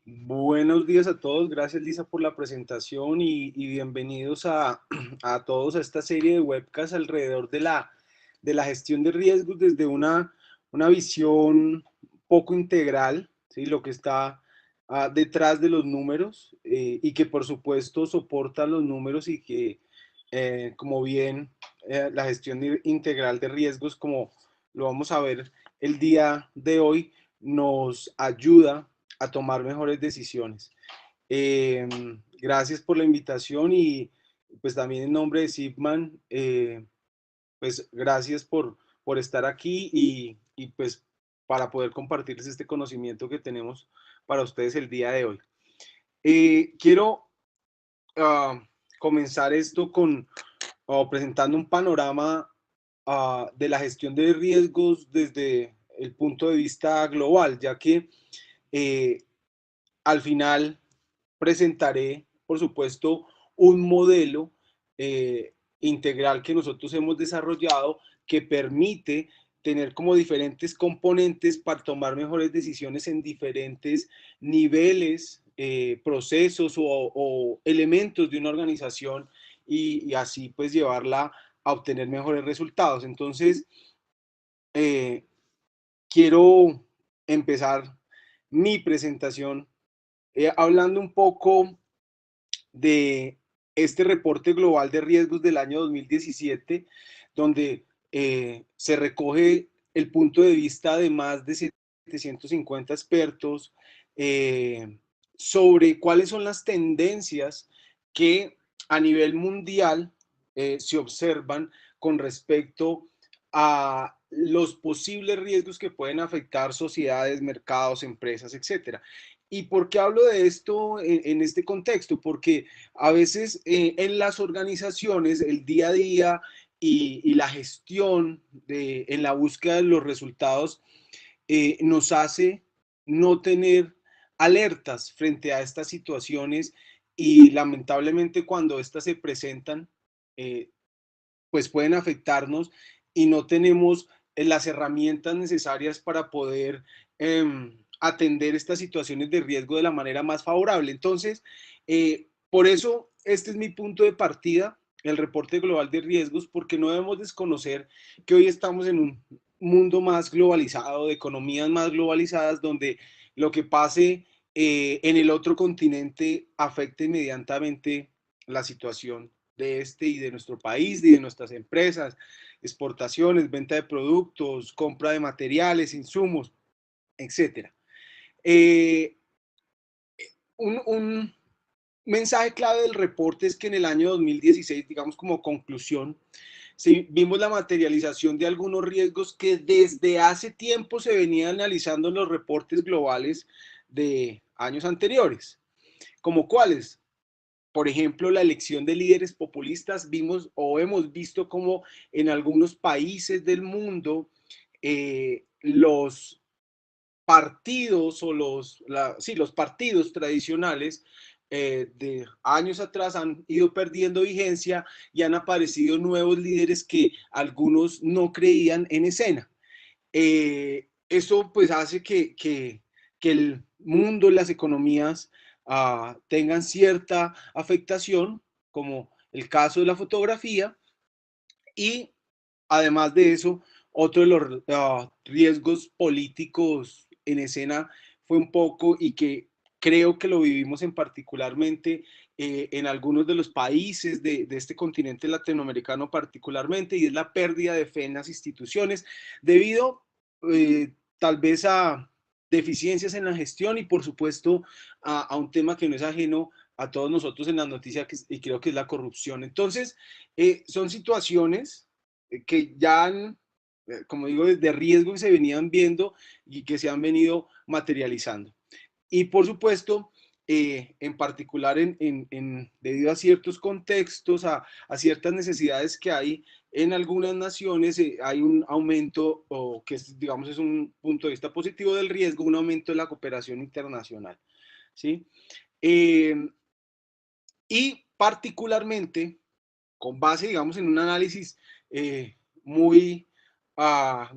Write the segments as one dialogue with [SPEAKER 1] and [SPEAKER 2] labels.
[SPEAKER 1] Buenos días a todos, gracias Lisa por la presentación y bienvenidos a todos a esta serie de webcasts alrededor de la gestión de riesgos desde una visión poco integral, ¿sí? Lo que está detrás de los números y que por supuesto soporta los números y que como bien la gestión integral de riesgos, como lo vamos a ver el día de hoy, nos ayuda a tomar mejores decisiones. Eh, Gracias por la invitación y pues también en nombre de Zipman, pues gracias por estar aquí y pues para poder compartirles este conocimiento que tenemos para ustedes el día de hoy. Quiero uh, comenzar esto presentando un panorama de la gestión de riesgos desde el punto de vista global, ya que eh, al final presentaré, por supuesto, un modelo integral que nosotros hemos desarrollado que permite tener como diferentes componentes para tomar mejores decisiones en diferentes niveles, procesos o elementos de una organización y así pues llevarla a obtener mejores resultados. Entonces, eh, quiero empezar mi presentación hablando un poco de este reporte global de riesgos del año 2017, donde se recoge el punto de vista de más de 750 expertos sobre cuáles son las tendencias que a nivel mundial se observan con respecto a los posibles riesgos que pueden afectar sociedades, mercados, empresas, etcétera. ¿Y por qué hablo de esto en este contexto? Porque a veces en las organizaciones el día a día y la gestión en la búsqueda de los resultados nos hace no tener alertas frente a estas situaciones y lamentablemente cuando estas se presentan, eh, pues pueden afectarnos y no tenemos las herramientas necesarias para poder atender estas situaciones de riesgo de la manera más favorable. Entonces, por eso este es mi punto de partida, el reporte global de riesgos, porque no debemos desconocer que hoy estamos en un mundo más globalizado, de economías más globalizadas, donde lo que pase en el otro continente afecte inmediatamente la situación de este y de nuestro país y de nuestras empresas, exportaciones, venta de productos, compra de materiales, insumos, etcétera. Eh, un mensaje clave del reporte es que en el año 2016, digamos como conclusión, sí, vimos la materialización de algunos riesgos que desde hace tiempo se venían analizando en los reportes globales de años anteriores. ¿Como cuáles? Por ejemplo, la elección de líderes populistas, vimos o hemos visto como en algunos países del mundo los partidos o los partidos tradicionales de años atrás han ido perdiendo vigencia y han aparecido nuevos líderes que algunos no creían en escena. Eso pues hace que el mundo, las economías tengan cierta afectación, como el caso de la fotografía, y además de eso, otro de los riesgos políticos en escena fue un poco, y que creo que lo vivimos en particularmente en algunos de los países de este continente latinoamericano particularmente, y es la pérdida de fe en las instituciones debido tal vez a deficiencias en la gestión y por supuesto a un tema que no es ajeno a todos nosotros en las noticias y creo que es la corrupción. Entonces, son situaciones que ya han, como digo, de riesgo que se venían viendo y que se han venido materializando. Y por supuesto, en particular debido a ciertos contextos, a ciertas necesidades que hay en algunas naciones, hay un aumento, o que es, digamos es un punto de vista positivo del riesgo, un aumento de la cooperación internacional. ¿Sí? Eh, y particularmente, con base, digamos, en un análisis muy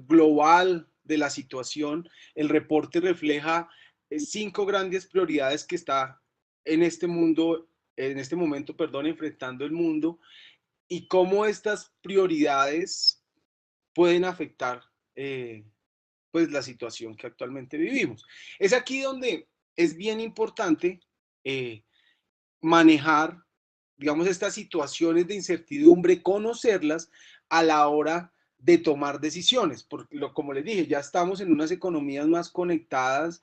[SPEAKER 1] global de la situación, el reporte refleja 5 grandes prioridades que está en este mundo, en este momento, perdón, enfrentando el mundo, y cómo estas prioridades pueden afectar pues la situación que actualmente vivimos. Es aquí donde es bien importante eh, manejar, digamos, estas situaciones de incertidumbre, conocerlas a la hora de tomar decisiones, porque como les dije, ya estamos en unas economías más conectadas,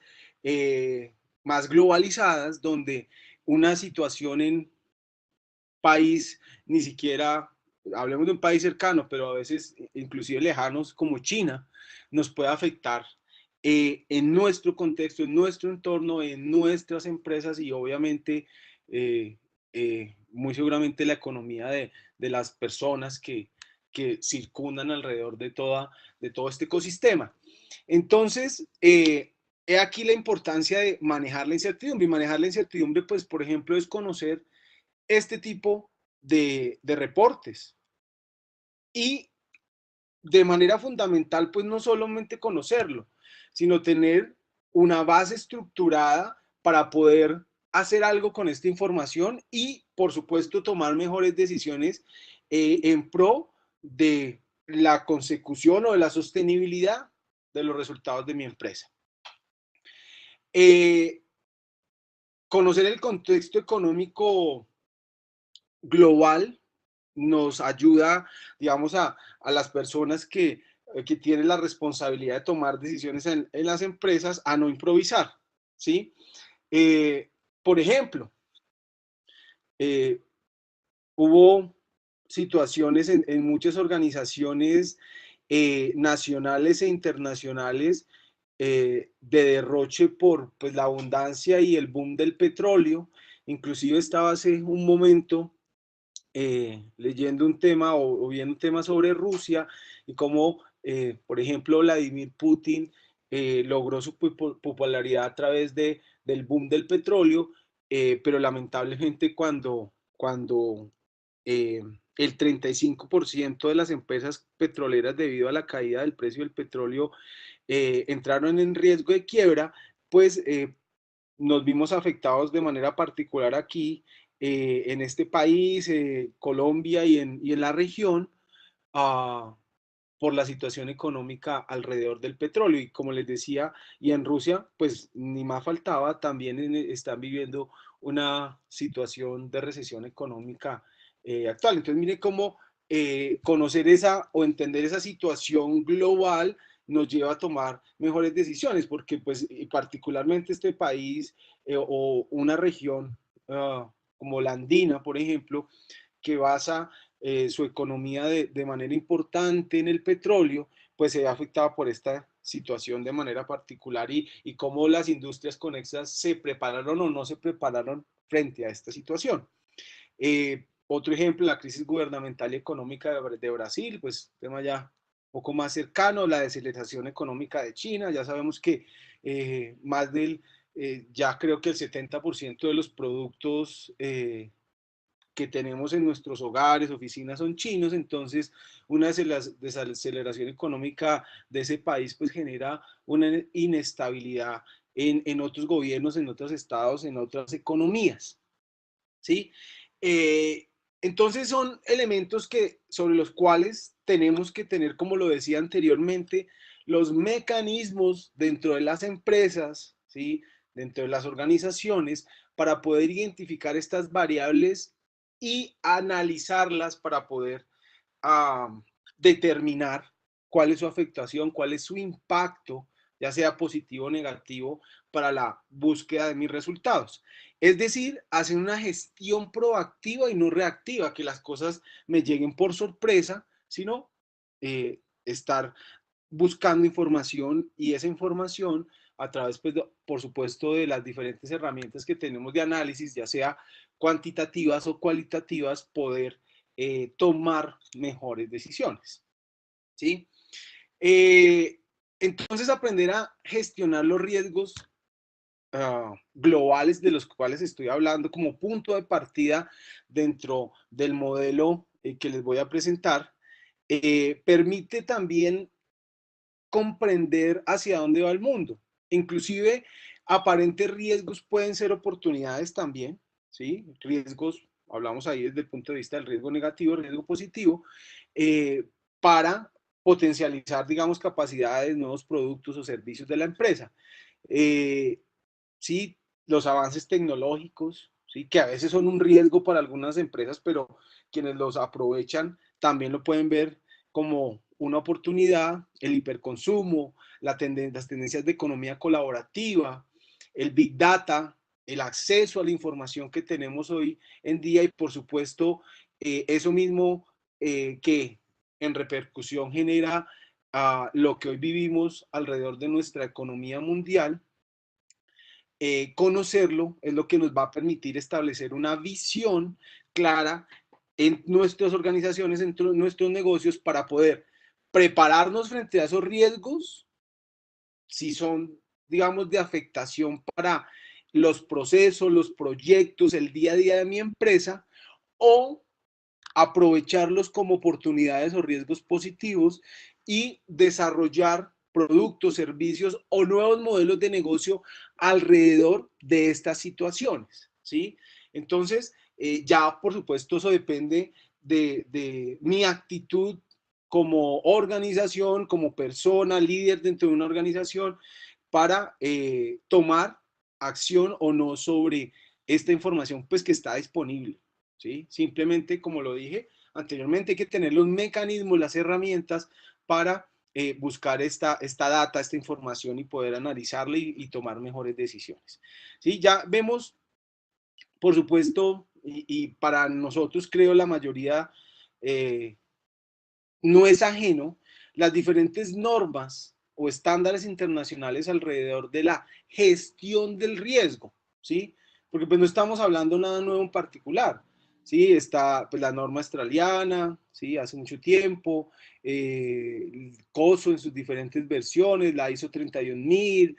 [SPEAKER 1] más globalizadas, donde una situación en país ni siquiera, hablemos de un país cercano, pero a veces inclusive lejanos como China, nos puede afectar en nuestro contexto, en nuestro entorno, en nuestras empresas y obviamente muy seguramente la economía de las personas que circundan alrededor de todo este ecosistema. Entonces, he aquí la importancia de manejar la incertidumbre. Y manejar la incertidumbre, pues, por ejemplo, es conocer este tipo de reportes. Y de manera fundamental, pues no solamente conocerlo, sino tener una base estructurada para poder hacer algo con esta información y, por supuesto, tomar mejores decisiones en pro de la consecución o de la sostenibilidad de los resultados de mi empresa. Conocer el contexto económico global nos ayuda, digamos, a las personas que tienen la responsabilidad de tomar decisiones en las empresas a no improvisar, ¿sí? Por ejemplo, eh, hubo situaciones en muchas organizaciones nacionales e internacionales de derroche por pues, la abundancia y el boom del petróleo. Inclusive estaba hace un momento leyendo un tema o viendo un tema sobre Rusia y cómo, por ejemplo, Vladimir Putin logró su popularidad a través del boom del petróleo, pero lamentablemente cuando el 35% de las empresas petroleras debido a la caída del precio del petróleo entraron en riesgo de quiebra, pues nos vimos afectados de manera particular aquí en este país, Colombia y en la región, uh, por la situación económica alrededor del petróleo. Y como les decía, y en Rusia, pues ni más faltaba, también están viviendo una situación de recesión económica actual. Entonces, mire cómo conocer esa o entender esa situación global nos lleva a tomar mejores decisiones, porque pues particularmente este país o una región como la andina, por ejemplo, que basa su economía de manera importante en el petróleo, pues se ve afectada por esta situación de manera particular y cómo las industrias conexas se prepararon o no se prepararon frente a esta situación. Otro ejemplo, la crisis gubernamental y económica de Brasil, pues tema ya un poco más cercano, la desaceleración económica de China, ya sabemos que más ya creo que el 70% de los productos que tenemos en nuestros hogares, oficinas son chinos, entonces una desaceleración económica de ese país pues genera una inestabilidad en otros gobiernos, en otros estados, en otras economías, ¿sí? Eh, entonces son elementos sobre los cuales tenemos que tener, como lo decía anteriormente, los mecanismos dentro de las empresas, ¿sí? Dentro de las organizaciones, para poder identificar estas variables y analizarlas para poder determinar cuál es su afectación, cuál es su impacto, ya sea positivo o negativo, para la búsqueda de mis resultados. Es decir, hacer una gestión proactiva y no reactiva, que las cosas me lleguen por sorpresa, sino estar buscando información y esa información a través, pues, por supuesto, de las diferentes herramientas que tenemos de análisis, ya sea cuantitativas o cualitativas, poder tomar mejores decisiones. ¿Sí? Eh, entonces, aprender a gestionar los riesgos globales de los cuales estoy hablando como punto de partida dentro del modelo que les voy a presentar, permite también comprender hacia dónde va el mundo. Inclusive Aparentes riesgos pueden ser oportunidades también, ¿sí? Riesgos, hablamos ahí desde el punto de vista del riesgo negativo, riesgo positivo, para potencializar, digamos, capacidades, nuevos productos o servicios de la empresa. Sí, los avances tecnológicos, ¿sí? Que a veces son un riesgo para algunas empresas, pero quienes los aprovechan también lo pueden ver como una oportunidad, el hiperconsumo, las tendencias de economía colaborativa, el big data, el acceso a la información que tenemos hoy en día y por supuesto eso mismo que en repercusión genera lo que hoy vivimos alrededor de nuestra economía mundial. Conocerlo es lo que nos va a permitir establecer una visión clara en nuestras organizaciones, en nuestros negocios, para poder prepararnos frente a esos riesgos, si son, digamos, de afectación para los procesos, los proyectos, el día a día de mi empresa, o aprovecharlos como oportunidades o riesgos positivos y desarrollar productos, servicios o nuevos modelos de negocio alrededor de estas situaciones, ¿sí? Entonces, ya por supuesto eso depende de mi actitud como organización, como persona, líder dentro de una organización, para tomar acción o no sobre esta información pues que está disponible. ¿Sí? Simplemente, como lo dije anteriormente, hay que tener los mecanismos, las herramientas para buscar esta data, esta información y poder analizarla y tomar mejores decisiones. ¿Sí? Ya vemos, por supuesto, y para nosotros creo la mayoría no es ajeno, las diferentes normas o estándares internacionales alrededor de la gestión del riesgo, ¿sí? Porque pues no estamos hablando nada nuevo en particular, ¿sí? Está pues, la norma australiana, ¿sí? Hace mucho tiempo, el COSO en sus diferentes versiones, la ISO 31000,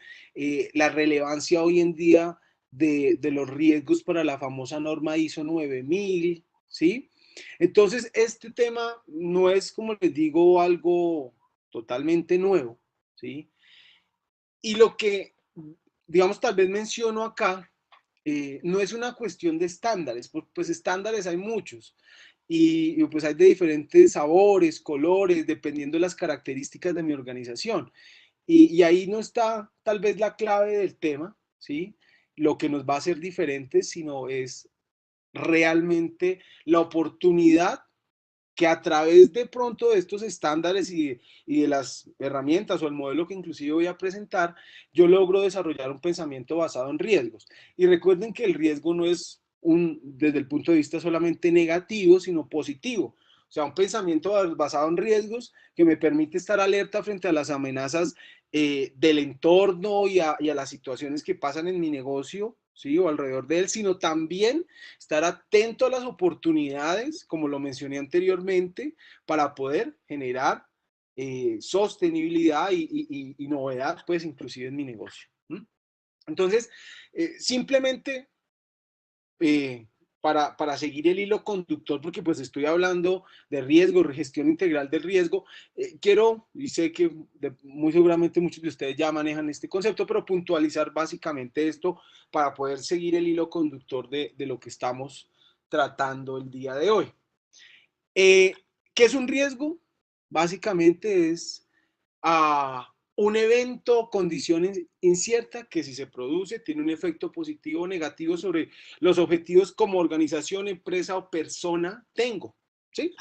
[SPEAKER 1] la relevancia hoy en día de los riesgos para la famosa norma ISO 9000, ¿sí? Entonces, este tema no es, como les digo, algo totalmente nuevo, ¿sí? Y lo que, digamos, tal vez menciono acá, no es una cuestión de estándares, pues estándares hay muchos, y pues hay de diferentes sabores, colores, dependiendo de las características de mi organización. Y ahí no está tal vez la clave del tema, ¿sí? Lo que nos va a hacer diferentes, sino es realmente la oportunidad que a través de pronto de estos estándares y de las herramientas o el modelo que inclusive voy a presentar, yo logro desarrollar un pensamiento basado en riesgos. Y recuerden que el riesgo no es desde el punto de vista solamente negativo, sino positivo. O sea, un pensamiento basado en riesgos que me permite estar alerta frente a las amenazas del entorno y a las situaciones que pasan en mi negocio, ¿sí? O alrededor de él, sino también estar atento a las oportunidades, como lo mencioné anteriormente, para poder generar sostenibilidad y novedad, pues inclusive en mi negocio. Entonces, simplemente eh, para seguir el hilo conductor, porque pues estoy hablando de riesgo, gestión integral del riesgo, quiero, y sé que muy seguramente muchos de ustedes ya manejan este concepto, pero puntualizar básicamente esto para poder seguir el hilo conductor de lo que estamos tratando el día de hoy. ¿Qué es un riesgo? Básicamente es un evento o condición incierta que si se produce tiene un efecto positivo o negativo sobre los objetivos como organización, empresa o persona tengo. ¿Sí?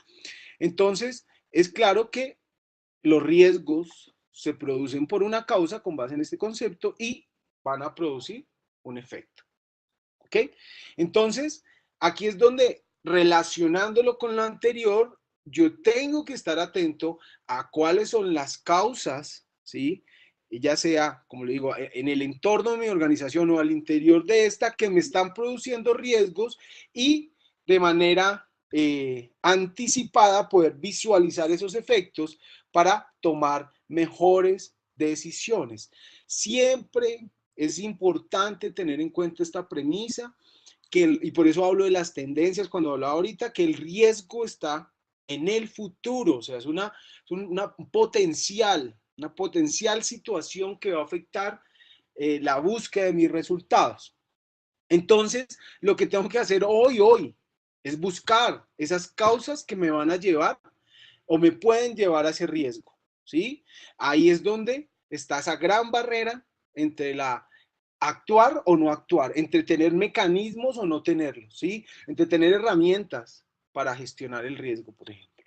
[SPEAKER 1] Entonces, es claro que los riesgos se producen por una causa con base en este concepto y van a producir un efecto. ¿Ok? Entonces, aquí es donde relacionándolo con lo anterior, yo tengo que estar atento a cuáles son las causas, ¿sí? Ya sea, como le digo, en el entorno de mi organización o al interior de esta que me están produciendo riesgos y de manera anticipada poder visualizar esos efectos para tomar mejores decisiones. Siempre es importante tener en cuenta esta premisa y por eso hablo de las tendencias cuando hablaba ahorita, que el riesgo está en el futuro, o sea, es una potencial situación que va a afectar la búsqueda de mis resultados. Entonces, lo que tengo que hacer hoy, es buscar esas causas que me van a llevar o me pueden llevar a ese riesgo, ¿sí? Ahí es donde está esa gran barrera entre la actuar o no actuar, entre tener mecanismos o no tenerlos, ¿sí? Entre tener herramientas para gestionar el riesgo, por ejemplo.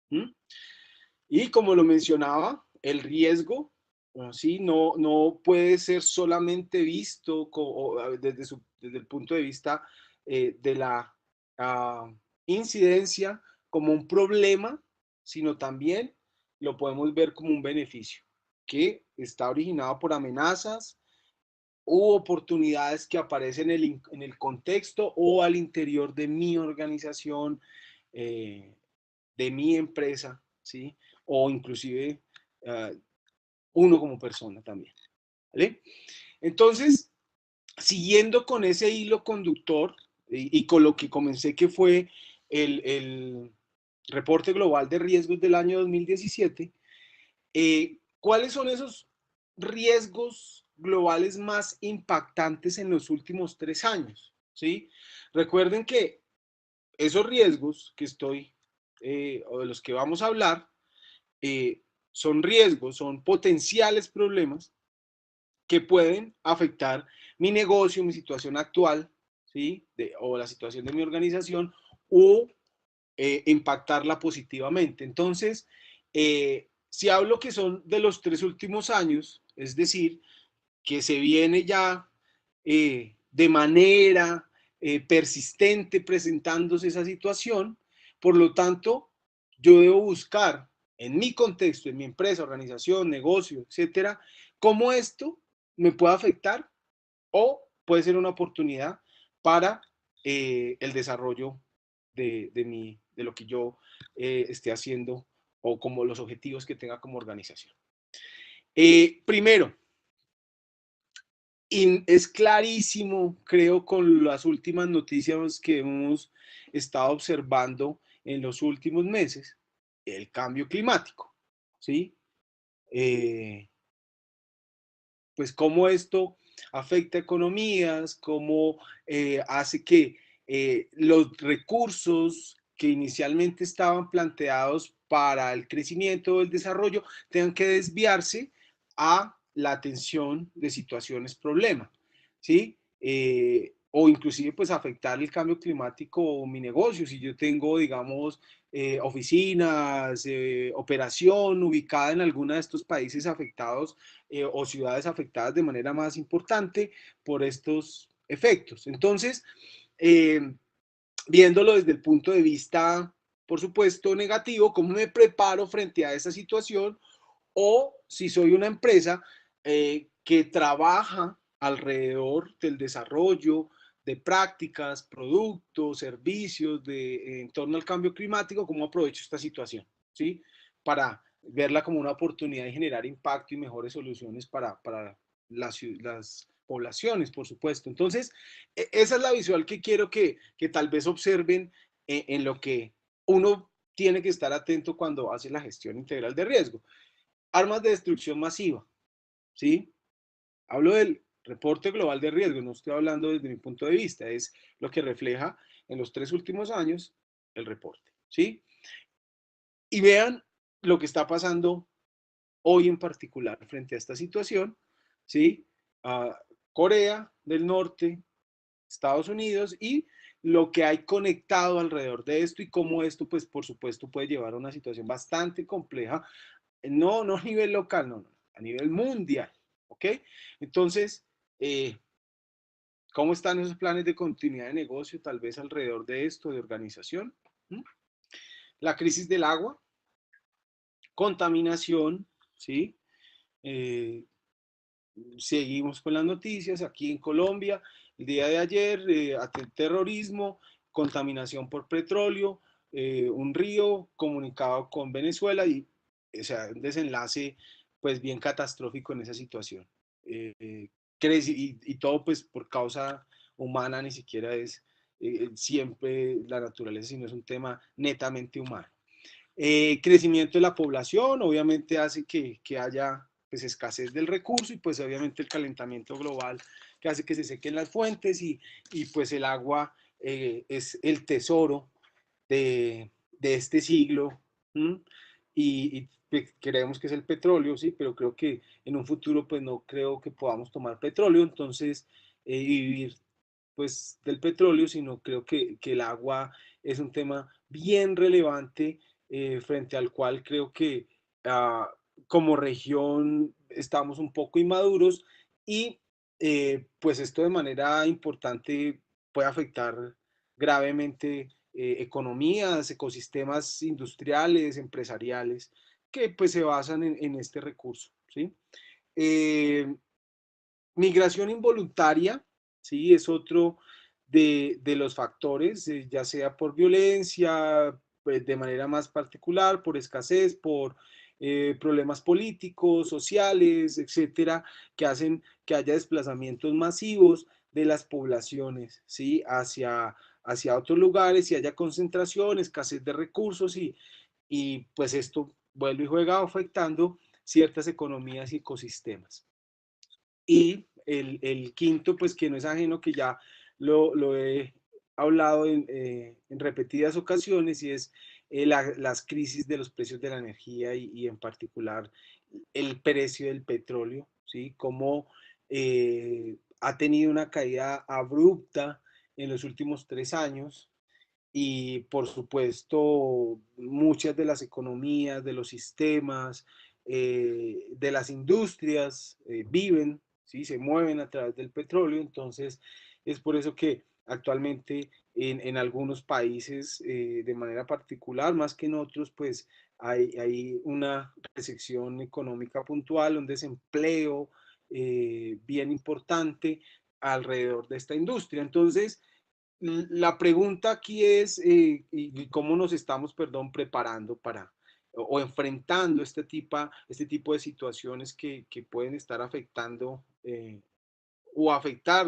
[SPEAKER 1] ¿Mm? Y como lo mencionaba, el riesgo, ¿sí? No puede ser solamente visto desde el punto de vista de la incidencia como un problema, sino también lo podemos ver como un beneficio que está originado por amenazas u oportunidades que aparecen en el contexto o al interior de mi organización, de mi empresa, ¿sí? O inclusive uno como persona también, ¿vale? Entonces, siguiendo con ese hilo conductor y con lo que comencé, que fue el reporte global de riesgos del año 2017, ¿cuáles son esos riesgos globales más impactantes en los últimos 3 años? ¿Sí? Recuerden que esos riesgos que o de los que vamos a hablar, son riesgos, son potenciales problemas que pueden afectar mi negocio, mi situación actual, ¿sí? O la situación de mi organización, o impactarla positivamente. Entonces, si hablo que son de los 3 últimos años, es decir, que se viene ya de manera persistente presentándose esa situación, por lo tanto, yo debo buscar en mi contexto, en mi empresa, organización, negocio, etcétera, cómo esto me puede afectar o puede ser una oportunidad para el desarrollo de lo que yo esté haciendo o como los objetivos que tenga como organización. Primero, y es clarísimo, creo, con las últimas noticias que hemos estado observando en los últimos meses, el cambio climático, ¿sí? Pues cómo esto afecta economías, cómo hace que los recursos que inicialmente estaban planteados para el crecimiento o el desarrollo tengan que desviarse a la atención de situaciones problema, ¿sí? O inclusive pues afectar el cambio climático o mi negocio, si yo tengo, digamos, oficinas, operación ubicada en alguno de estos países afectados o ciudades afectadas de manera más importante por estos efectos. Entonces, viéndolo desde el punto de vista, por supuesto, negativo, ¿cómo me preparo frente a esa situación? O si soy una empresa que trabaja alrededor del desarrollo de prácticas, productos, servicios en torno al cambio climático, ¿cómo aprovecho esta situación? ¿Sí? Para verla como una oportunidad de generar impacto y mejores soluciones para las poblaciones, por supuesto. Entonces, esa es la visual que quiero que tal vez observen en lo que uno tiene que estar atento cuando hace la gestión integral de riesgo. Armas de destrucción masiva, ¿sí? Hablo del reporte global de riesgo, no estoy hablando desde mi punto de vista, es lo que refleja en los 3 últimos años el reporte, ¿sí? Y vean lo que está pasando hoy en particular frente a esta situación, ¿sí? Corea del Norte, Estados Unidos y lo que hay conectado alrededor de esto y cómo esto, pues, por supuesto, puede llevar a una situación bastante compleja, no a nivel local, no, a nivel mundial, ¿ok? Entonces, ¿cómo están esos planes de continuidad de negocio, tal vez alrededor de esto, de organización? ¿Mm? La crisis del agua, contaminación, ¿sí? Eh, Seguimos con las noticias aquí en Colombia, el día de ayer, terrorismo, contaminación por petróleo, un río comunicado con Venezuela y, o sea, un desenlace pues bien catastrófico en esa situación. Y todo pues por causa humana, ni siquiera es siempre la naturaleza, sino es un tema netamente humano. Crecimiento de la población, obviamente hace que haya pues escasez del recurso y pues obviamente el calentamiento global que hace que se sequen las fuentes y pues el agua es el tesoro de este siglo. ¿M? Y pues, creemos que es el petróleo, sí, pero creo que en un futuro pues no creo que podamos tomar petróleo, entonces vivir pues del petróleo, sino creo que el agua es un tema bien relevante frente al cual creo que como región estamos un poco inmaduros y pues esto de manera importante puede afectar gravemente economías, ecosistemas industriales, empresariales, que pues se basan en este recurso, ¿sí? Eh, Migración involuntaria, ¿sí? Es otro de los factores, ya sea por violencia, pues, de manera más particular, por escasez, por problemas políticos, sociales, etcétera, que hacen que haya desplazamientos masivos de las poblaciones, ¿sí? Hacia otros lugares y haya concentración, escasez de recursos y pues esto vuelve y juega afectando ciertas economías y ecosistemas. Y el quinto, pues que no es ajeno, que ya lo he hablado en repetidas ocasiones, y es las crisis de los precios de la energía y en particular el precio del petróleo, ¿sí? Cómo ha tenido una caída abrupta en los últimos 3 años y por supuesto muchas de las economías, de los sistemas, de las industrias viven, ¿sí? Se mueven a través del petróleo, entonces es por eso que actualmente en algunos países de manera particular, más que en otros, pues hay una recesión económica puntual, un desempleo bien importante alrededor de esta industria. Entonces, la pregunta aquí es y cómo nos estamos, perdón, preparando para o enfrentando este tipo de situaciones que pueden estar afectando o afectar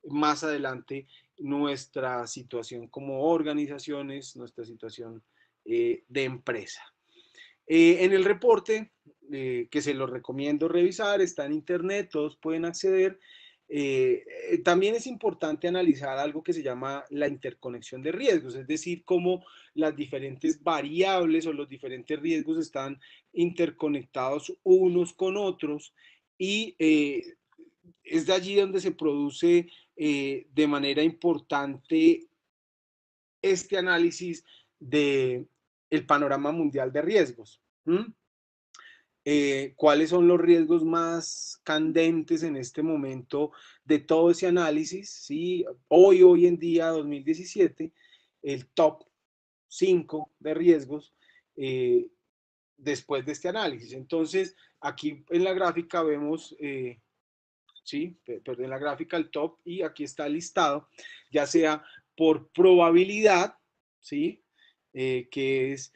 [SPEAKER 1] más adelante nuestra situación como organizaciones, nuestra situación de empresa. En el reporte, que se lo recomiendo revisar, está en internet, todos pueden acceder. También es importante analizar algo que se llama la interconexión de riesgos, es decir, cómo las diferentes variables o los diferentes riesgos están interconectados unos con otros y es de allí donde se produce de manera importante este análisis de el panorama mundial de riesgos. ¿Cuáles son los riesgos más candentes en este momento de todo ese análisis? ¿Sí? Hoy en día, 2017, el top 5 de riesgos después de este análisis. Entonces, aquí en la gráfica vemos, sí, perdón, en la gráfica el top y aquí está el listado, ya sea por probabilidad, ¿sí? Que es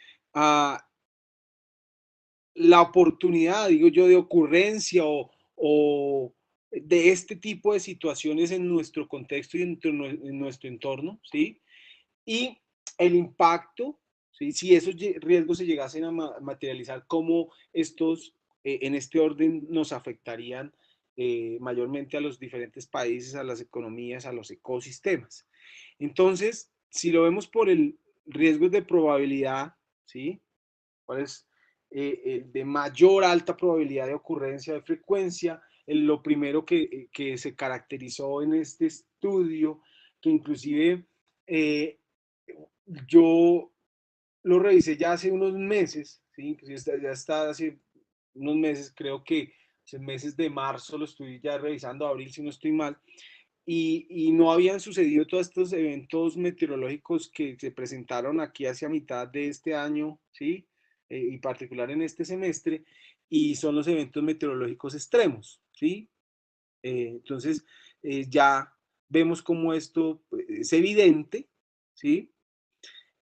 [SPEAKER 1] la oportunidad, digo yo, de ocurrencia o de este tipo de situaciones en nuestro contexto y en nuestro entorno, ¿sí? Y el impacto, ¿sí? Si esos riesgos se llegasen a materializar, cómo estos, en este orden, nos afectarían mayormente a los diferentes países, a las economías, a los ecosistemas. Entonces, si lo vemos por el riesgo de probabilidad, ¿sí? ¿Cuál es de mayor alta probabilidad de ocurrencia de frecuencia? Lo primero que se caracterizó en este estudio, que inclusive yo lo revisé ya hace unos meses, ¿sí? Ya está hace unos meses, creo que en meses de marzo lo estoy ya revisando, abril si no estoy mal, y no habían sucedido todos estos eventos meteorológicos que se presentaron aquí hacia mitad de este año, ¿sí? Y particular en este semestre, y son los eventos meteorológicos extremos, ¿sí? Entonces, ya vemos cómo esto es evidente, ¿sí?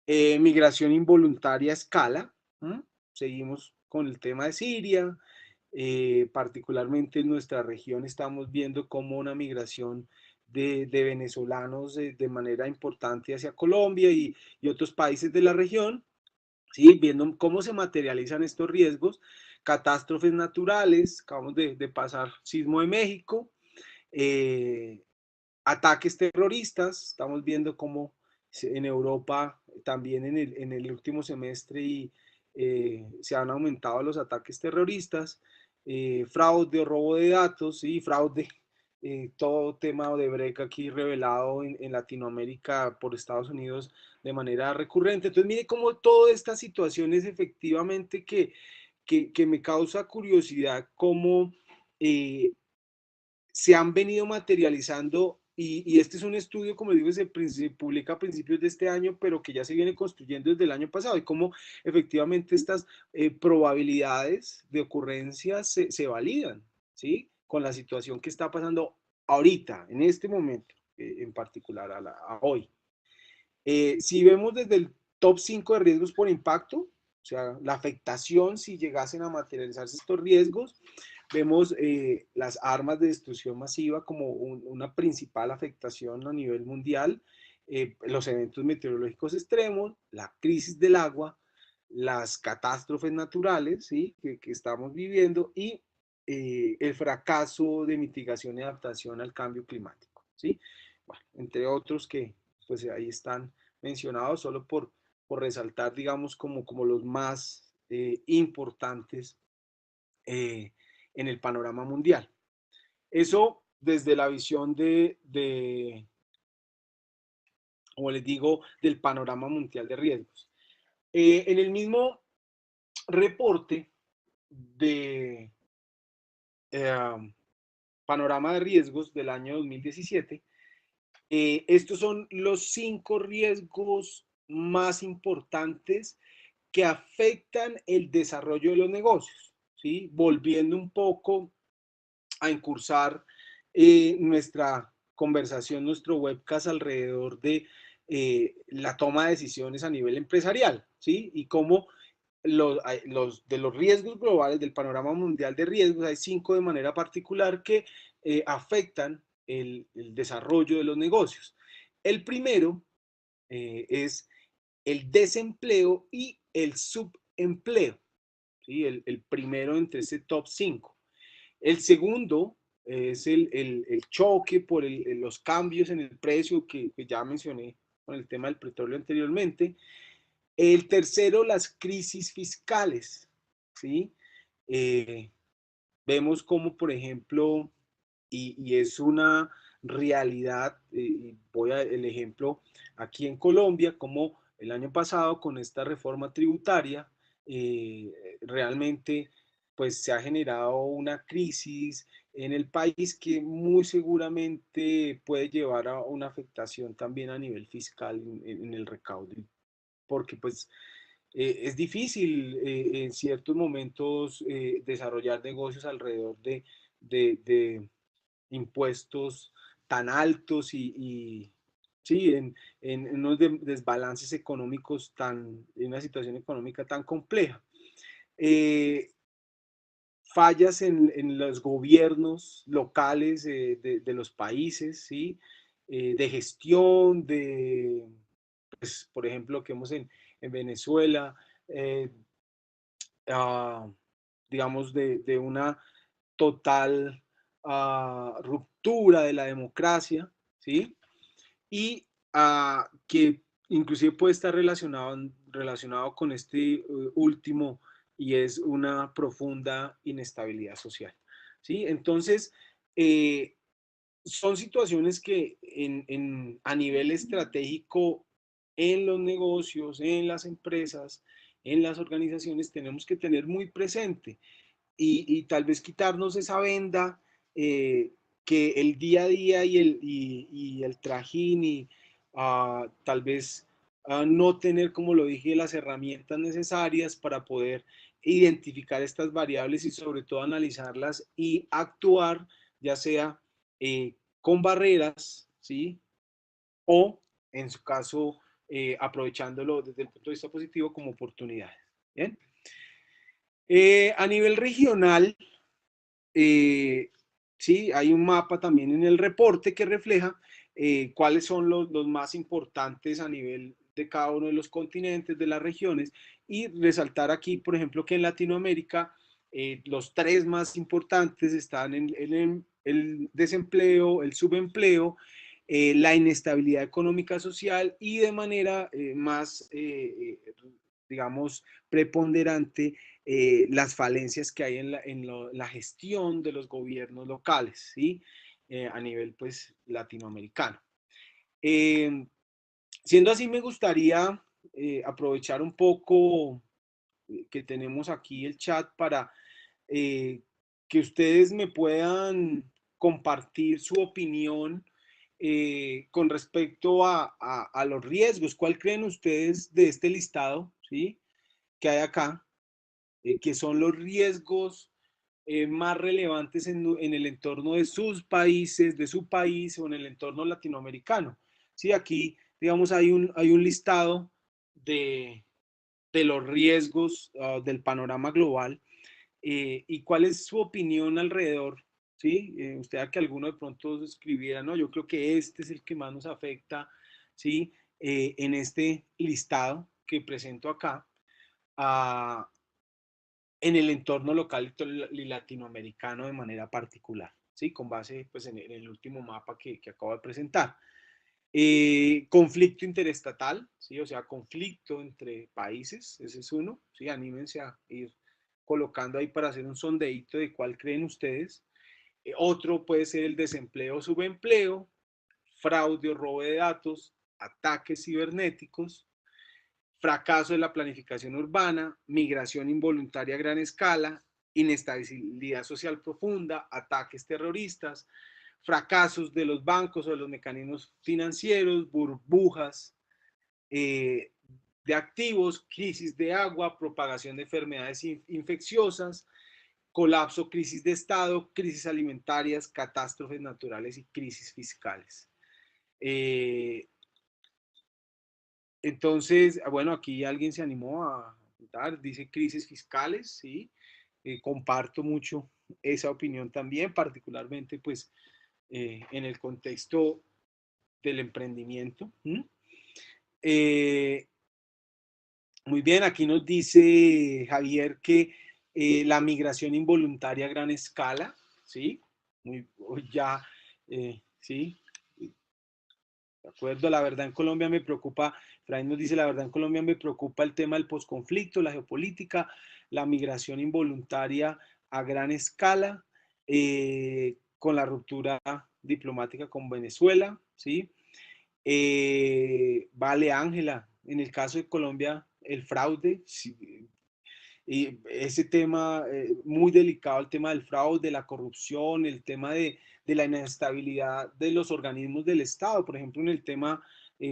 [SPEAKER 1] Migración involuntaria a escala, ¿m? Seguimos con el tema de Siria, particularmente en nuestra región estamos viendo cómo una migración de venezolanos de manera importante hacia Colombia y otros países de la región, ¿sí? Viendo cómo se materializan estos riesgos catástrofes naturales, acabamos de pasar sismo de México, ataques terroristas, estamos viendo cómo en Europa también en el último semestre se han aumentado los ataques terroristas, fraude o robo de datos y fraude, todo tema de break aquí revelado en Latinoamérica por Estados Unidos de manera recurrente. Entonces mire cómo todas estas situaciones efectivamente que me causa curiosidad, cómo se han venido materializando y este es un estudio, como digo, se publica a principios de este año, pero que ya se viene construyendo desde el año pasado y cómo efectivamente estas probabilidades de ocurrencia se validan, ¿sí? Con la situación que está pasando ahorita, en este momento, en particular a hoy. Si vemos desde el top 5 de riesgos por impacto, o sea, la afectación si llegasen a materializarse estos riesgos, vemos las armas de destrucción masiva como una principal afectación a nivel mundial, los eventos meteorológicos extremos, la crisis del agua, las catástrofes naturales, ¿sí? que estamos viviendo y el fracaso de mitigación y adaptación al cambio climático, ¿sí? Bueno, entre otros que pues ahí están mencionados solo por resaltar, digamos, como los más importantes en el panorama mundial. Eso desde la visión como les digo, del panorama mundial de riesgos. En el mismo reporte de panorama de riesgos del año 2017, estos son los 5 riesgos más importantes que afectan el desarrollo de los negocios, ¿sí? Volviendo un poco a incursar nuestra conversación, nuestro webcast alrededor de la toma de decisiones a nivel empresarial, ¿sí? Y cómo de los riesgos globales, del panorama mundial de riesgos, hay 5 de manera particular que afectan el desarrollo de los negocios. El primero es el desempleo y el subempleo, ¿sí? El primero entre ese top 5. El segundo es el choque por los cambios en el precio que ya mencioné con el tema del petróleo anteriormente. El tercero, las crisis fiscales, ¿sí? Eh, Vemos como, por ejemplo, y es una realidad, voy a el ejemplo aquí en Colombia, como el año pasado con esta reforma tributaria, realmente pues se ha generado una crisis en el país que muy seguramente puede llevar a una afectación también a nivel fiscal en el recaudo, porque pues es difícil en ciertos momentos desarrollar negocios alrededor de impuestos tan altos sí, en unos desbalances económicos en una situación económica tan compleja. Fallas en los gobiernos locales de los países, ¿sí? De gestión, pues, por ejemplo, que vemos en Venezuela, eh, uh, digamos, de una total ruptura de la democracia, ¿sí? Y que inclusive puede estar relacionado con este último y es una profunda inestabilidad social, ¿sí? Entonces, son situaciones que a nivel estratégico en los negocios, en las empresas, en las organizaciones tenemos que tener muy presente y tal vez quitarnos esa venda que el día a día y el trajín y tal vez no tener, como lo dije, las herramientas necesarias para poder identificar estas variables y sobre todo analizarlas y actuar, ya sea con barreras, ¿sí? O en su caso, aprovechándolo desde el punto de vista positivo como oportunidades. ¿Bien? A nivel regional, sí, hay un mapa también en el reporte que refleja cuáles son los más importantes a nivel de cada uno de los continentes, de las regiones, y resaltar aquí, por ejemplo, que en Latinoamérica Los tres más importantes están en el desempleo, el subempleo, la inestabilidad económica social y de manera más, digamos, preponderante, las falencias que hay la gestión de los gobiernos locales, ¿sí? A nivel, pues, latinoamericano. Eh, Siendo así, me gustaría aprovechar un poco que tenemos aquí el chat para eh, que ustedes me puedan compartir su opinión con respecto a los riesgos. ¿Cuál creen ustedes de este listado, ¿sí? Que hay acá? Que son los riesgos más relevantes en el entorno de sus países, de su país o en el entorno latinoamericano. Sí, aquí, digamos, hay un listado de, de los riesgos del panorama global y cuál es su opinión alrededor. ¿Sí? Usted a que alguno de pronto escribiera, no, yo creo que este es el que más nos afecta, ¿sí? En este listado que presento acá. Uh, en el entorno local y latinoamericano de manera particular, ¿sí? Con base pues, en el último mapa que acabo de presentar. Conflicto interestatal, ¿sí? O sea, conflicto entre países, ese es uno, ¿sí? Anímense a ir colocando ahí para hacer un sondeíto de cuál creen ustedes. Otro puede ser el desempleo o subempleo, fraude o robo de datos, ataques cibernéticos, fracaso de la planificación urbana, migración involuntaria a gran escala, inestabilidad social profunda, ataques terroristas, fracasos de los bancos o de los mecanismos financieros, burbujas de activos, crisis de agua, propagación de enfermedades infecciosas, colapso, crisis de Estado, crisis alimentarias, catástrofes naturales y crisis fiscales. Entonces, bueno, aquí alguien se animó a dar, dice crisis fiscales, ¿sí? Comparto mucho esa opinión también, particularmente pues en el contexto del emprendimiento. Muy bien, aquí nos dice Javier que la migración involuntaria a gran escala, ¿sí? Muy, ya, sí, de acuerdo, la verdad en Colombia me preocupa, Efraín nos dice, la verdad en Colombia me preocupa el tema del posconflicto, la geopolítica, la migración involuntaria a gran escala, con la ruptura diplomática con Venezuela, ¿sí? Vale, Ángela, en el caso de Colombia, el fraude, sí, y ese tema muy delicado, el tema del fraude, la corrupción, el tema de la inestabilidad de los organismos del Estado, por ejemplo, en el tema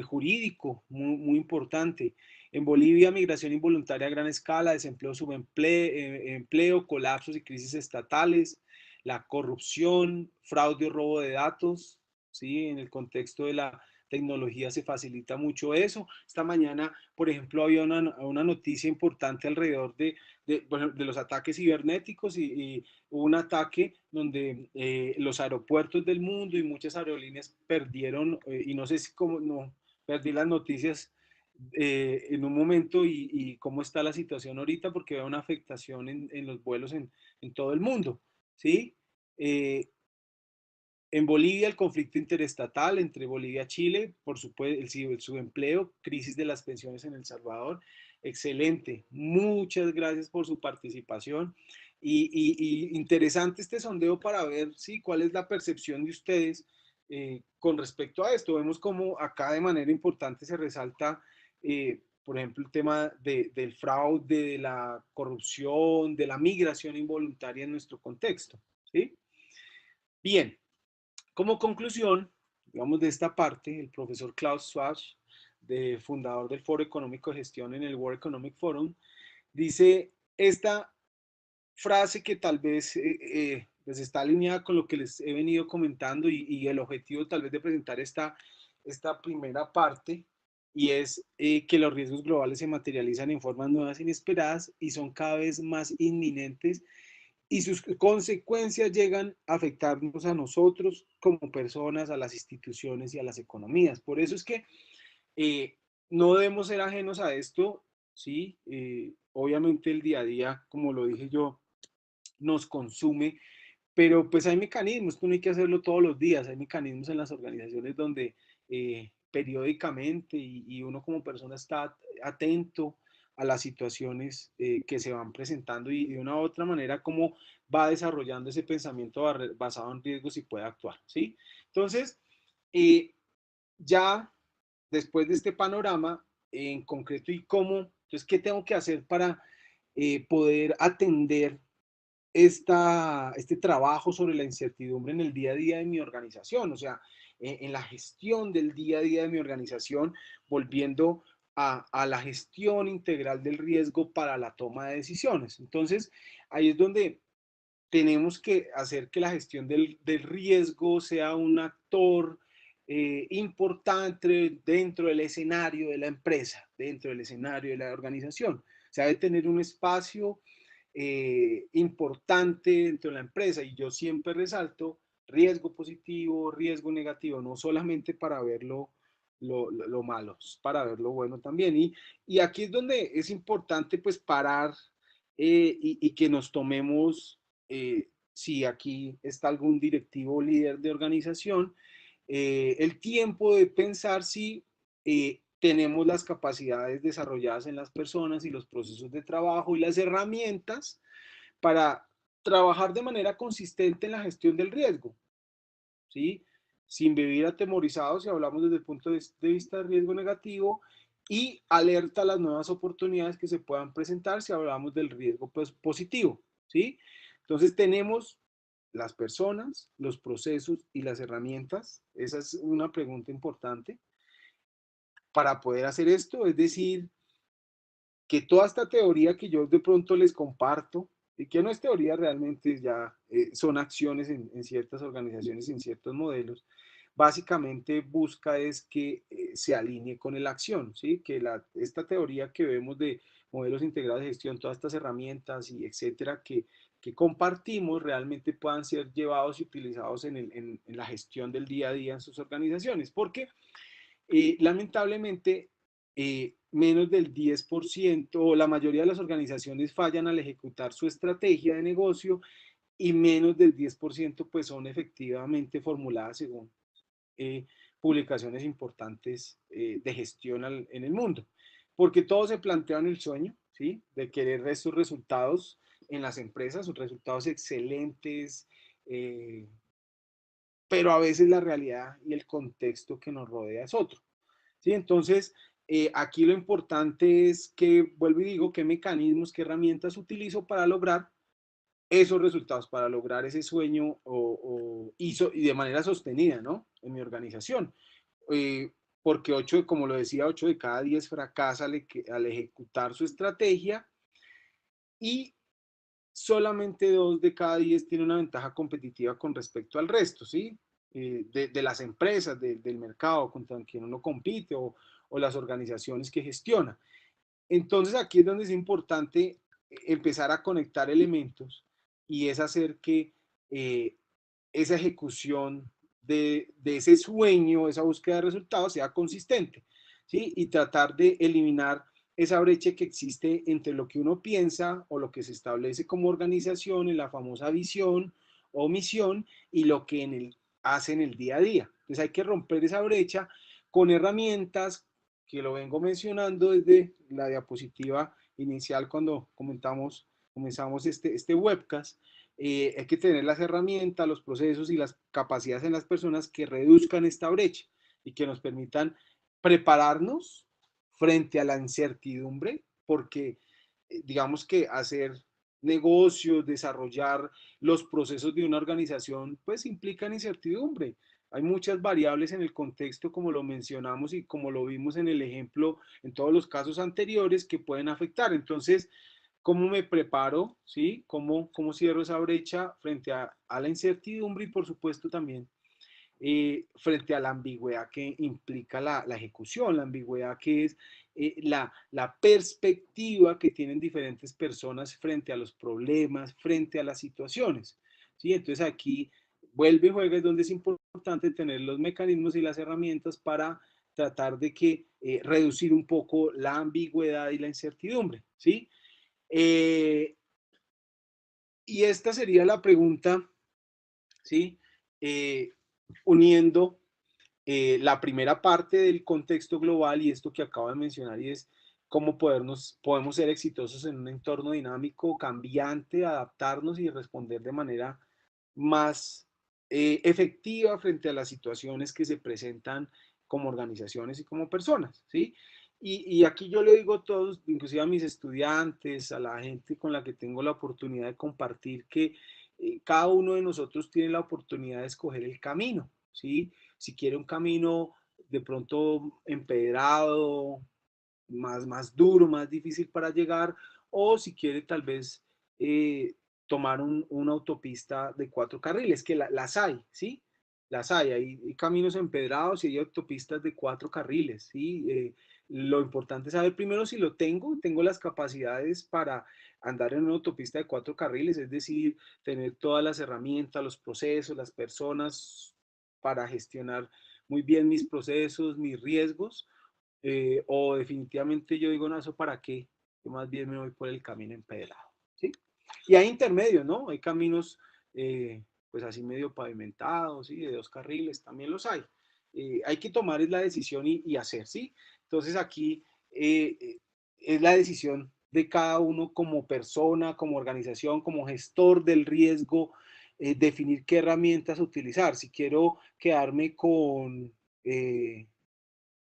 [SPEAKER 1] jurídico, muy, muy importante. En Bolivia, migración involuntaria a gran escala, desempleo, subempleo, empleo, colapsos y crisis estatales, la corrupción, fraude o robo de datos, ¿sí? En el contexto de la tecnología se facilita mucho eso. Esta mañana, por ejemplo, había una noticia importante alrededor bueno, de los ataques cibernéticos y hubo un ataque donde los aeropuertos del mundo y muchas aerolíneas perdieron, y no sé si cómo, no, perdí las noticias en un momento y cómo está la situación ahorita porque veo una afectación en los vuelos en todo el mundo, ¿sí? En Bolivia, el conflicto interestatal entre Bolivia y Chile, por supuesto, el subempleo, crisis de las pensiones en El Salvador. Excelente. Muchas gracias por su participación. Y interesante este sondeo para ver ¿sí? Cuál es la percepción de ustedes con respecto a esto. Vemos como acá de manera importante se resalta, por ejemplo, el tema del fraude, de la corrupción, de la migración involuntaria en nuestro contexto. ¿Sí? Bien, como conclusión, digamos, de esta parte, el profesor Klaus Schwab, fundador del Foro Económico de Gestión en el World Economic Forum, dice esta frase que tal vez pues está alineada con lo que les he venido comentando y el objetivo tal vez de presentar esta primera parte, y es que los riesgos globales se materializan en formas nuevas e inesperadas y son cada vez más inminentes y sus consecuencias llegan a afectarnos a nosotros como personas, a las instituciones y a las economías. Por eso es que eh, no debemos ser ajenos a esto, ¿sí? Obviamente el día a día, como lo dije yo, nos consume, pero pues hay mecanismos, esto no hay que hacerlo todos los días, hay mecanismos en las organizaciones donde periódicamente y uno como persona está atento a las situaciones que se van presentando y de una u otra manera cómo va desarrollando ese pensamiento basado en riesgos y puede actuar, ¿sí? Entonces, eh, ya después de este panorama en concreto y cómo, entonces, ¿qué tengo que hacer para poder atender este trabajo sobre la incertidumbre en el día a día de mi organización? O sea, en la gestión del día a día de mi organización, volviendo a la gestión integral del riesgo para la toma de decisiones. Entonces, ahí es donde tenemos que hacer que la gestión del riesgo sea un actor importante dentro del escenario de la empresa, dentro del escenario de la organización. O sea, debe tener un espacio importante dentro de la empresa y yo siempre resalto riesgo positivo, riesgo negativo, no solamente para ver lo malo, para ver lo bueno también. Y aquí es donde es importante pues parar y que nos tomemos, si aquí está algún directivo o líder de organización, el tiempo de pensar si tenemos las capacidades desarrolladas en las personas y los procesos de trabajo y las herramientas para trabajar de manera consistente en la gestión del riesgo, ¿sí? Sin vivir atemorizados si hablamos desde el punto de vista de riesgo negativo y alerta a las nuevas oportunidades que se puedan presentar si hablamos del riesgo pues, positivo, ¿sí? Entonces tenemos las personas, los procesos y las herramientas. Esa es una pregunta importante para poder hacer esto, es decir, que toda esta teoría que yo de pronto les comparto, y que no es teoría realmente, ya son acciones en ciertas organizaciones, en ciertos modelos, básicamente busca es que se alinee con la acción, ¿sí? Que esta teoría que vemos de modelos integrados de gestión, todas estas herramientas y etcétera que compartimos realmente puedan ser llevados y utilizados en la gestión del día a día en sus organizaciones, porque lamentablemente, menos del 10% o la mayoría de las organizaciones fallan al ejecutar su estrategia de negocio y menos del 10% pues son efectivamente formuladas según eh, publicaciones importantes de gestión en el mundo. Porque todos se plantean el sueño, ¿sí? De querer estos resultados en las empresas, sus resultados excelentes, pero a veces la realidad y el contexto que nos rodea es otro. ¿Sí? Entonces, aquí lo importante es que, vuelvo y digo, qué mecanismos, qué herramientas utilizo para lograr esos resultados, para lograr ese sueño y de manera sostenida, ¿no? En mi organización. Porque como lo decía, 8 de cada 10 fracasa al ejecutar su estrategia y solamente 2 de cada 10 tiene una ventaja competitiva con respecto al resto, ¿sí? De las empresas, del mercado contra quien uno compite o las organizaciones que gestiona. Entonces aquí es donde es importante empezar a conectar elementos y es hacer que esa ejecución de ese sueño, esa búsqueda de resultados sea consistente, ¿sí? Y tratar de eliminar esa brecha que existe entre lo que uno piensa o lo que se establece como organización en la famosa visión o misión y lo que hace en el día a día. Entonces hay que romper esa brecha con herramientas que lo vengo mencionando desde la diapositiva inicial cuando comenzamos este webcast. Hay que tener las herramientas, los procesos y las capacidades en las personas que reduzcan esta brecha y que nos permitan prepararnos frente a la incertidumbre, porque digamos que hacer negocios, desarrollar los procesos de una organización, pues implican incertidumbre. Hay muchas variables en el contexto, como lo mencionamos y como lo vimos en el ejemplo, en todos los casos anteriores, que pueden afectar. Entonces, ¿cómo me preparo? ¿Sí? ¿Cómo cierro esa brecha frente a la incertidumbre y, por supuesto, también frente a la ambigüedad que implica la ejecución, la ambigüedad que es la perspectiva que tienen diferentes personas frente a los problemas, frente a las situaciones. ¿Sí? Entonces aquí vuelve y juega, es donde es importante tener los mecanismos y las herramientas para tratar de que reducir un poco la ambigüedad y la incertidumbre. ¿Sí? Eh, Y esta sería la pregunta, ¿sí? Uniendo la primera parte del contexto global y esto que acabo de mencionar, y es cómo podemos ser exitosos en un entorno dinámico, cambiante, adaptarnos y responder de manera más efectiva frente a las situaciones que se presentan como organizaciones y como personas, ¿sí? Y aquí yo le digo a todos, inclusive a mis estudiantes, a la gente con la que tengo la oportunidad de compartir, que cada uno de nosotros tiene la oportunidad de escoger el camino, ¿sí? Si quiere un camino de pronto empedrado, más duro, más difícil para llegar, o si quiere tal vez tomar una autopista de 4 carriles, que las hay, ¿sí? Las hay caminos empedrados y hay autopistas de 4 carriles, ¿sí? Lo importante es saber primero si lo tengo las capacidades para andar en una autopista de 4 carriles, es decir, tener todas las herramientas, los procesos, las personas para gestionar muy bien mis procesos, mis riesgos, o definitivamente yo digo, no, ¿eso para qué? Yo más bien me voy por el camino empedrado, ¿sí? Y hay intermedios, ¿no? Hay caminos, pues así medio pavimentados, ¿sí? De 2 carriles, también los hay. Hay que tomar la decisión y hacer, ¿sí? Entonces aquí es la decisión de cada uno como persona, como organización, como gestor del riesgo, definir qué herramientas utilizar. Si quiero quedarme con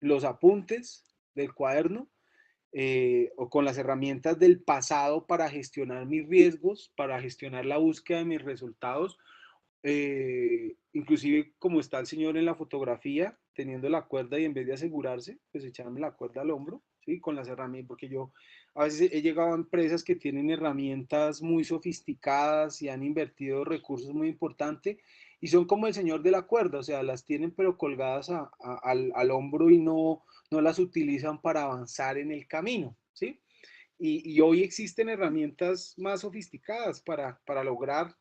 [SPEAKER 1] los apuntes del cuaderno, o con las herramientas del pasado para gestionar mis riesgos, para gestionar la búsqueda de mis resultados, inclusive como está el señor en la fotografía, teniendo la cuerda y en vez de asegurarse, pues echarme la cuerda al hombro, ¿sí? Con las herramientas, porque yo a veces he llegado a empresas que tienen herramientas muy sofisticadas y han invertido recursos muy importantes y son como el señor de la cuerda, o sea, las tienen pero colgadas al hombro y no las utilizan para avanzar en el camino, ¿sí? Y hoy existen herramientas más sofisticadas para lograr,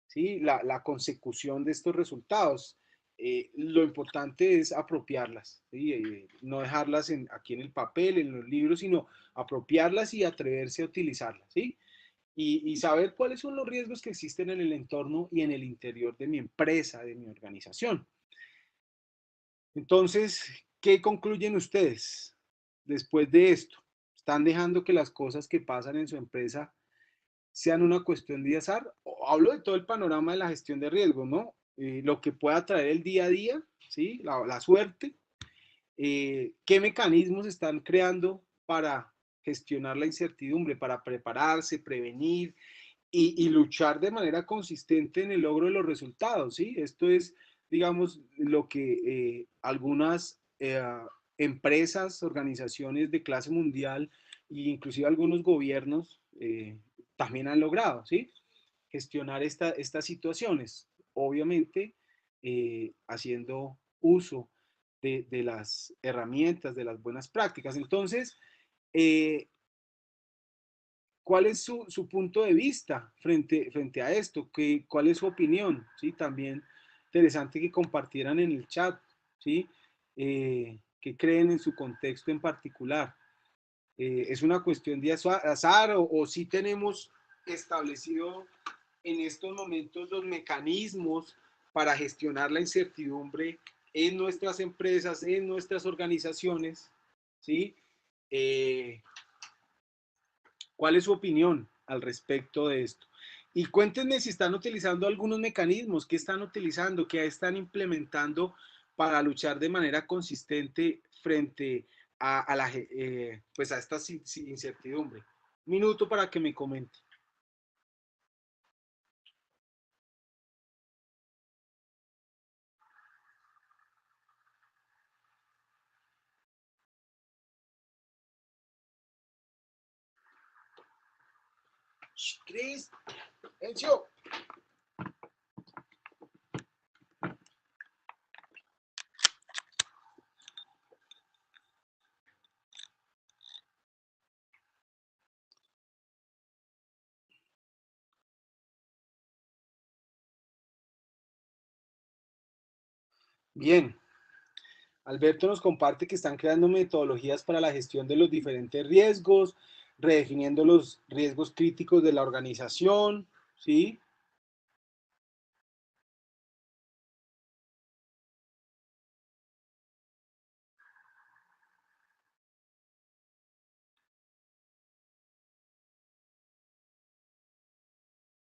[SPEAKER 1] ¿sí? La consecución de estos resultados. Lo importante es apropiarlas, ¿sí? No dejarlas aquí en el papel, en los libros, sino apropiarlas y atreverse a utilizarlas, ¿sí? Y saber cuáles son los riesgos que existen en el entorno y en el interior de mi empresa, de mi organización. Entonces, ¿qué concluyen ustedes después de esto? ¿Están dejando que las cosas que pasan en su empresa sean una cuestión de azar? Hablo de todo el panorama de la gestión de riesgos, ¿no? Lo que pueda traer el día a día, ¿sí? La suerte. ¿Qué mecanismos están creando para gestionar la incertidumbre, para prepararse, prevenir y luchar de manera consistente en el logro de los resultados, ¿sí? Esto es, digamos, lo que algunas empresas, organizaciones de clase mundial e inclusive algunos gobiernos también han logrado, ¿sí? Gestionar estas situaciones, obviamente haciendo uso de las herramientas, de las buenas prácticas. Entonces, eh, ¿cuál es su punto de vista frente a esto? ¿Cuál es su opinión? ¿Sí? También interesante que compartieran en el chat, ¿sí? ¿Qué creen en su contexto en particular? ¿Es una cuestión de azar o sí tenemos establecido en estos momentos los mecanismos para gestionar la incertidumbre en nuestras empresas, en nuestras organizaciones? ¿Sí? Eh, ¿Cuál es su opinión al respecto de esto? Y cuéntenme si están utilizando algunos mecanismos, qué están utilizando, qué están implementando para luchar de manera consistente frente pues a esta incertidumbre. Un minuto para que me comente. Cris, Encio. Bien, Alberto nos comparte que están creando metodologías para la gestión de los diferentes riesgos, redefiniendo los riesgos críticos de la organización. ¿sí?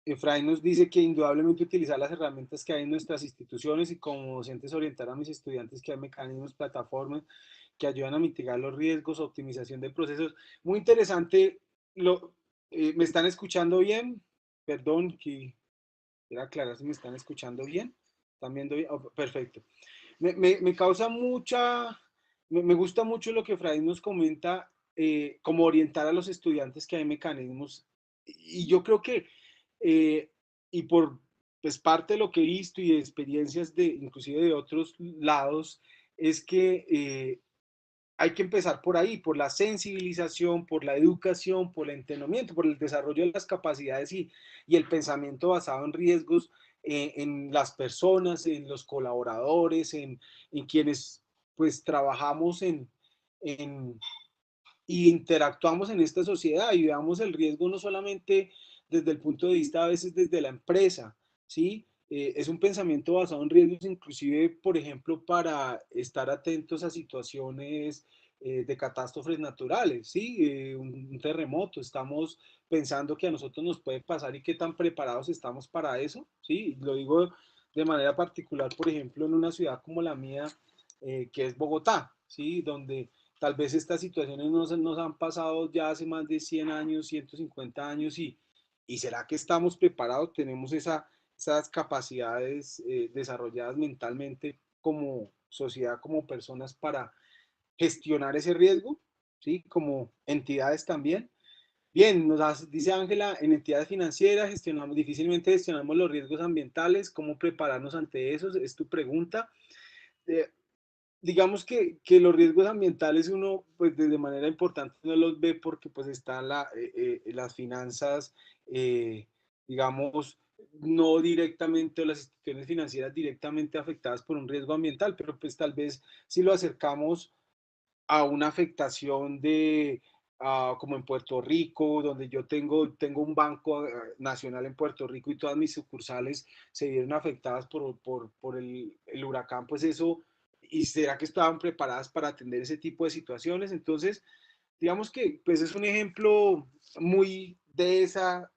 [SPEAKER 1] Efraín nos dice que indudablemente utilizar las herramientas que hay en nuestras instituciones y como docentes orientar a mis estudiantes que hay mecanismos, plataformas que ayudan a mitigar los riesgos, optimización de procesos. Muy interesante. Lo, ¿Me están escuchando bien? Perdón, que quiero aclarar si me están escuchando bien. ¿Están viendo bien? Oh, perfecto. Me causa me gusta mucho lo que Efraín nos comenta, como orientar a los estudiantes que hay mecanismos. Y yo creo que, eh, y por pues, parte de lo que he visto y de experiencias de inclusive de otros lados, es que hay que empezar por ahí, por la sensibilización, por la educación, por el entrenamiento, por el desarrollo de las capacidades y el pensamiento basado en riesgos en las personas, en los colaboradores, en quienes pues trabajamos en, y interactuamos en esta sociedad y veamos el riesgo no solamente desde el punto de vista a veces desde la empresa, ¿sí? Es un pensamiento basado en riesgos, inclusive, por ejemplo, para estar atentos a situaciones de catástrofes naturales, ¿sí? Un terremoto, estamos pensando que a nosotros nos puede pasar y qué tan preparados estamos para eso, ¿sí? Lo digo de manera particular, por ejemplo, en una ciudad como la mía, que es Bogotá, ¿sí? Donde tal vez estas situaciones nos han pasado ya hace más de 100 años, 150 años y ¿será que estamos preparados? Tenemos esas capacidades desarrolladas mentalmente como sociedad, como personas para gestionar ese riesgo, ¿sí? Como entidades también. Bien, dice Ángela, en entidades financieras difícilmente gestionamos los riesgos ambientales, ¿cómo prepararnos ante eso? Es tu pregunta. Eh, digamos que los riesgos ambientales uno, pues de manera importante no los ve porque pues están las finanzas, eh, digamos, no directamente, o las instituciones financieras directamente afectadas por un riesgo ambiental, pero pues tal vez si lo acercamos a una afectación como en Puerto Rico, donde yo tengo un banco nacional en Puerto Rico y todas mis sucursales se vieron afectadas por el huracán, pues eso, ¿y será que estaban preparadas para atender ese tipo de situaciones? Entonces, digamos que pues es un ejemplo muy de esa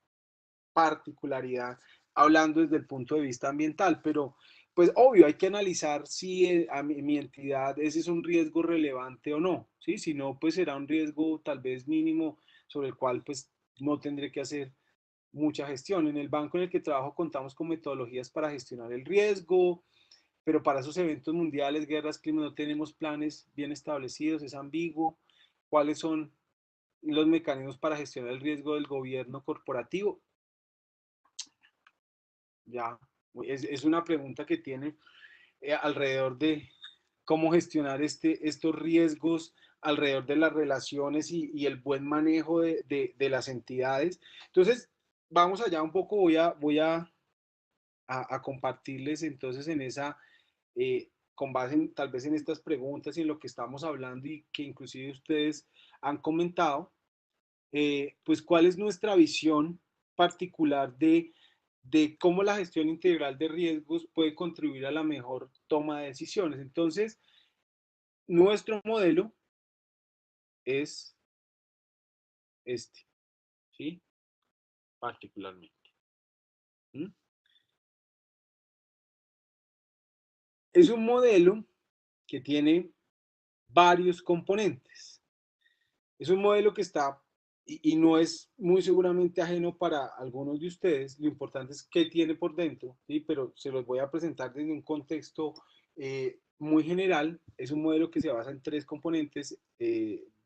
[SPEAKER 1] particularidad, hablando desde el punto de vista ambiental, pero pues obvio, hay que analizar si mi entidad ese es un riesgo relevante o no, ¿sí? Si no, pues será un riesgo tal vez mínimo sobre el cual pues no tendré que hacer mucha gestión. En el banco en el que trabajo contamos con metodologías para gestionar el riesgo, pero para esos eventos mundiales, guerras, clima, no tenemos planes bien establecidos, es ambiguo. ¿Cuáles son los mecanismos para gestionar el riesgo del gobierno corporativo? Ya, es una pregunta que tiene alrededor de cómo gestionar estos riesgos alrededor de las relaciones y el buen manejo de las entidades. Entonces, vamos allá un poco, a compartirles entonces en con base tal vez en estas preguntas y en lo que estamos hablando y que inclusive ustedes han comentado, pues cuál es nuestra visión particular de cómo la gestión integral de riesgos puede contribuir a la mejor toma de decisiones. Entonces, nuestro modelo es este, ¿sí? Particularmente. ¿Mm? Es un modelo que tiene varios componentes. Es un modelo que está, y no es muy seguramente ajeno para algunos de ustedes, lo importante es qué tiene por dentro, ¿sí? Pero se los voy a presentar desde un contexto muy general. Es un modelo que se basa en tres componentes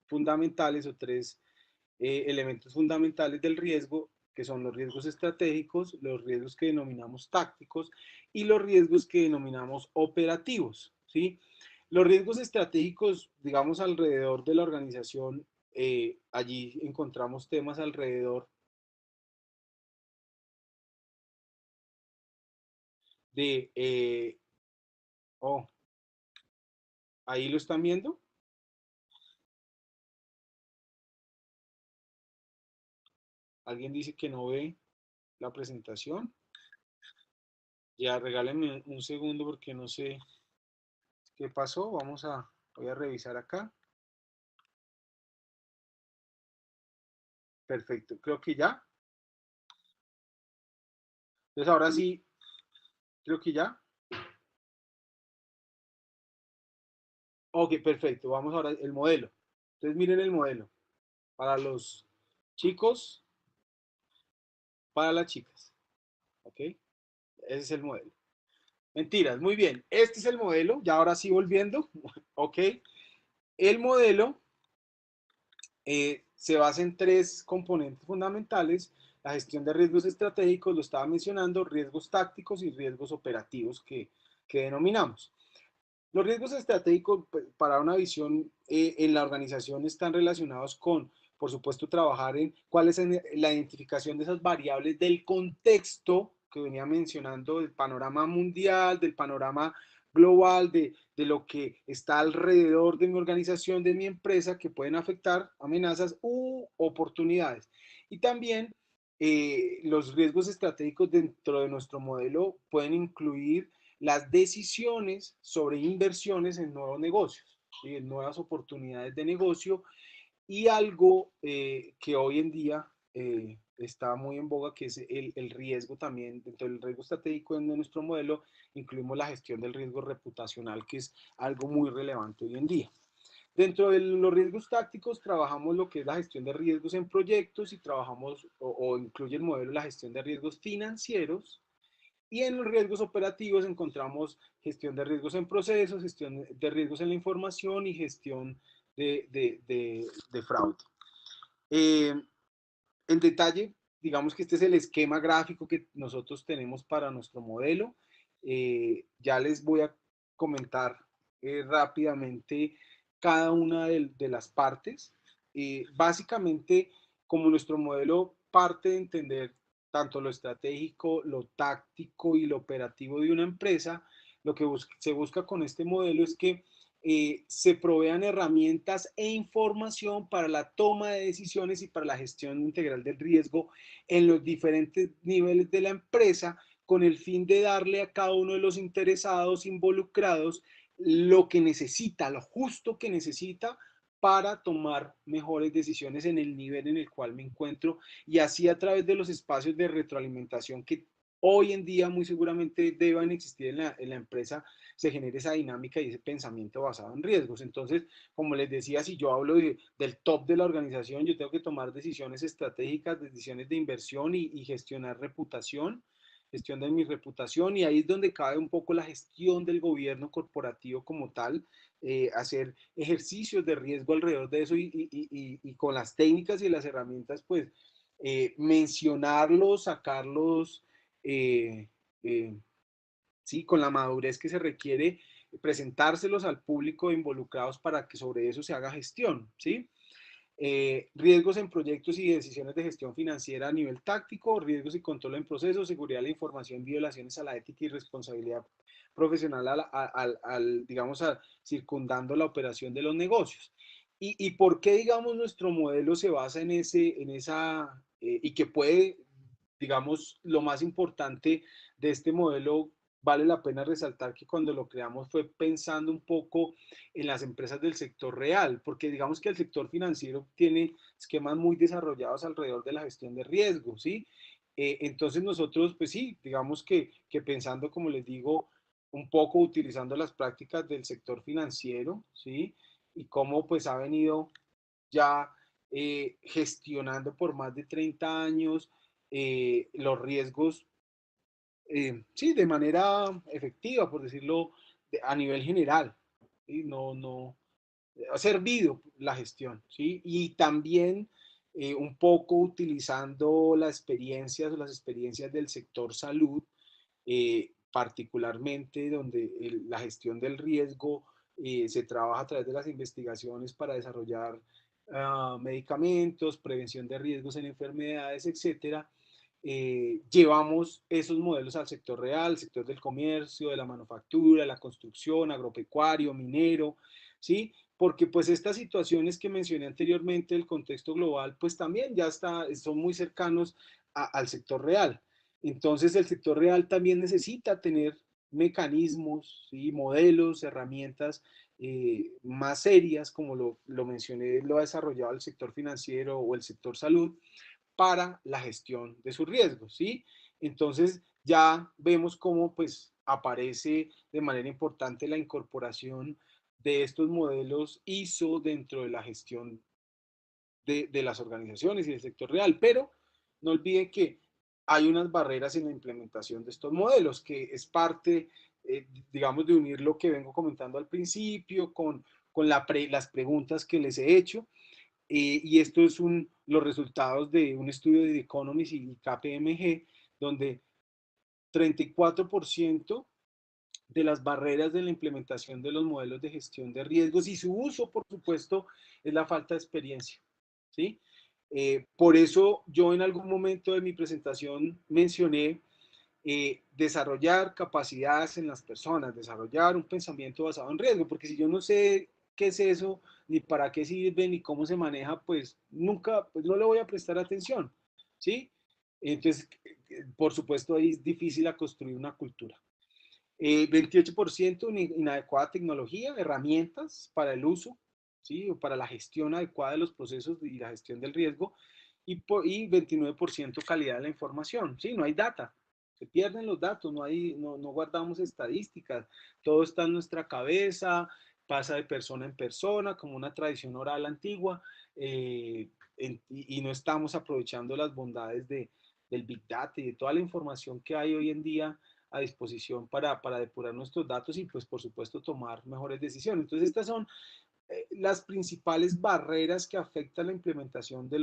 [SPEAKER 1] fundamentales o tres elementos fundamentales del riesgo, que son los riesgos estratégicos, los riesgos que denominamos tácticos y los riesgos que denominamos operativos, ¿sí? Los riesgos estratégicos, digamos, alrededor de la organización, allí encontramos temas alrededor de, oh, ahí lo están viendo, alguien dice que no ve, la presentación. Ya regálenme un segundo porque no sé qué pasó. Voy a revisar acá. Perfecto, creo que ya. Entonces ahora sí, creo que ya. Ok, perfecto. Vamos ahora el modelo. Entonces miren el modelo. Para los chicos, para las chicas. Ok, ese es el modelo. Mentiras, muy bien. Este es el modelo. Ya ahora sí volviendo. Ok. El modelo se basa en tres componentes fundamentales. La gestión de riesgos estratégicos, lo estaba mencionando, riesgos tácticos y riesgos operativos que denominamos. Los riesgos estratégicos pues, para una visión en la organización están relacionados con, por supuesto, trabajar en cuál es la identificación de esas variables del contexto que venía mencionando, del panorama mundial, del panorama global, de lo que está alrededor de mi organización, de mi empresa, que pueden afectar amenazas u oportunidades. Y también los riesgos estratégicos dentro de nuestro modelo pueden incluir las decisiones sobre inversiones en nuevos negocios, ¿sí? En nuevas oportunidades de negocio y algo que hoy en día está muy en boga, que es el riesgo también. Dentro del riesgo estratégico en nuestro modelo incluimos la gestión del riesgo reputacional, que es algo muy relevante hoy en día. Dentro de los riesgos tácticos trabajamos lo que es la gestión de riesgos en proyectos y trabajamos o incluye el modelo la gestión de riesgos financieros. Y en los riesgos operativos encontramos gestión de riesgos en procesos, gestión de riesgos en la información y gestión de fraude. Eh, en detalle, digamos que este es el esquema gráfico que nosotros tenemos para nuestro modelo. Ya les voy a comentar rápidamente cada una de las partes. Básicamente, como nuestro modelo parte de entender tanto lo estratégico, lo táctico y lo operativo de una empresa, lo que se busca con este modelo es que se provean herramientas e información para la toma de decisiones y para la gestión integral del riesgo en los diferentes niveles de la empresa con el fin de darle a cada uno de los interesados involucrados lo que necesita, lo justo que necesita para tomar mejores decisiones en el nivel en el cual me encuentro y así a través de los espacios de retroalimentación que hoy en día muy seguramente deban existir en la empresa, se genere esa dinámica y ese pensamiento basado en riesgos. Entonces, como les decía, si yo hablo del top de la organización, yo tengo que tomar decisiones estratégicas, decisiones de inversión y gestionar reputación, gestión de mi reputación, y ahí es donde cabe un poco la gestión del gobierno corporativo como tal, hacer ejercicios de riesgo alrededor de eso y con las técnicas y las herramientas, pues mencionarlos, sacarlos, eh, eh, ¿sí? Con la madurez que se requiere, presentárselos al público involucrados para que sobre eso se haga gestión, ¿sí? Riesgos en proyectos y decisiones de gestión financiera a nivel táctico, riesgos y control en procesos, seguridad de la información, violaciones a la ética y responsabilidad profesional digamos, circundando la operación de los negocios. ¿Y por qué, digamos, nuestro modelo se basa en esa, y que puede, digamos, lo más importante de este modelo, vale la pena resaltar que cuando lo creamos fue pensando un poco en las empresas del sector real, porque digamos que el sector financiero tiene esquemas muy desarrollados alrededor de la gestión de riesgos, ¿sí? Entonces nosotros, pues sí, digamos que pensando, como les digo, un poco utilizando las prácticas del sector financiero, ¿sí? Y cómo pues ha venido ya gestionando por más de 30 años los riesgos, sí, de manera efectiva, por decirlo, a nivel general. ¿Sí? No, ha servido la gestión, ¿sí? Y también un poco utilizando las experiencias del sector salud, particularmente donde la gestión del riesgo se trabaja a través de las investigaciones para desarrollar medicamentos, prevención de riesgos en enfermedades, etcétera. Llevamos esos modelos al sector real, sector del comercio, de la manufactura, la construcción, agropecuario, minero, ¿sí? Porque pues estas situaciones que mencioné anteriormente del contexto global, pues también ya son muy cercanos al sector real. Entonces el sector real también necesita tener mecanismos, ¿sí? Modelos, herramientas más serias, como lo mencioné, lo ha desarrollado el sector financiero o el sector salud, para la gestión de sus riesgos, ¿sí? Entonces ya vemos cómo pues aparece de manera importante la incorporación de estos modelos ISO dentro de la gestión de las organizaciones y del sector real, pero no olviden que hay unas barreras en la implementación de estos modelos, que es parte, digamos, de unir lo que vengo comentando al principio con las preguntas que les he hecho, y esto es los resultados de un estudio de The Economist y KPMG, donde 34% de las barreras de la implementación de los modelos de gestión de riesgos y su uso, por supuesto, es la falta de experiencia. ¿Sí? Por eso yo en algún momento de mi presentación mencioné desarrollar capacidades en las personas, desarrollar un pensamiento basado en riesgo, porque si yo no sé qué es eso, ni para qué sirve, ni cómo se maneja, pues nunca, pues no le voy a prestar atención, ¿sí? Entonces, por supuesto, ahí es difícil a construir una cultura. 28% inadecuada tecnología, herramientas para el uso, ¿sí? O para la gestión adecuada de los procesos y la gestión del riesgo, y 29% calidad de la información, ¿sí? No hay data, se pierden los datos, no guardamos estadísticas, todo está en nuestra cabeza, pasa de persona en persona, como una tradición oral antigua, y no estamos aprovechando las bondades del Big Data y de toda la información que hay hoy en día a disposición para depurar nuestros datos y pues por supuesto tomar mejores decisiones. Entonces estas son las principales barreras que afectan la implementación de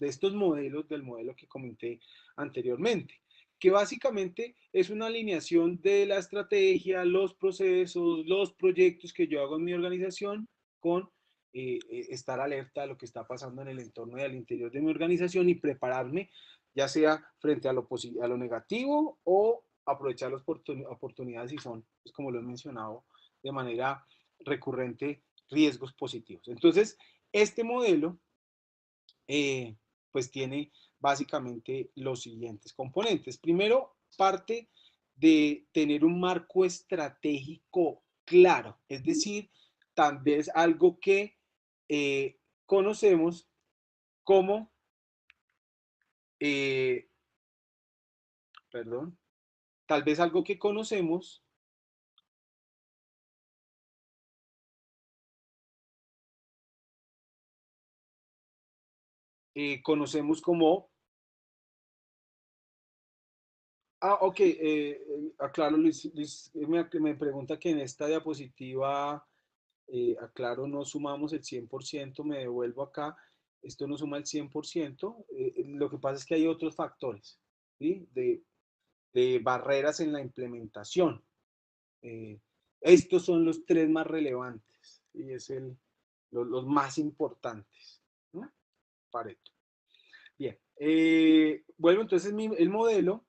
[SPEAKER 1] estos modelos, del modelo que comenté anteriormente, que básicamente es una alineación de la estrategia, los procesos, los proyectos que yo hago en mi organización con estar alerta a lo que está pasando en el entorno y al interior de mi organización y prepararme, ya sea frente a lo negativo o aprovechar las oportunidades si son, pues como lo he mencionado, de manera recurrente riesgos positivos. Entonces, este modelo pues tiene básicamente los siguientes componentes. Primero, parte de tener un marco estratégico claro, es decir, tal vez algo que conocemos como, eh, perdón, tal vez algo que conocemos como. Ok, aclaro, Luis me pregunta que en esta diapositiva, aclaro, no sumamos el 100%, me devuelvo acá, esto no suma el 100%, lo que pasa es que hay otros factores, ¿sí? De barreras en la implementación. Eh, Estos son los tres más relevantes y es los más importantes, ¿no? Pareto. Bien, vuelvo entonces, el modelo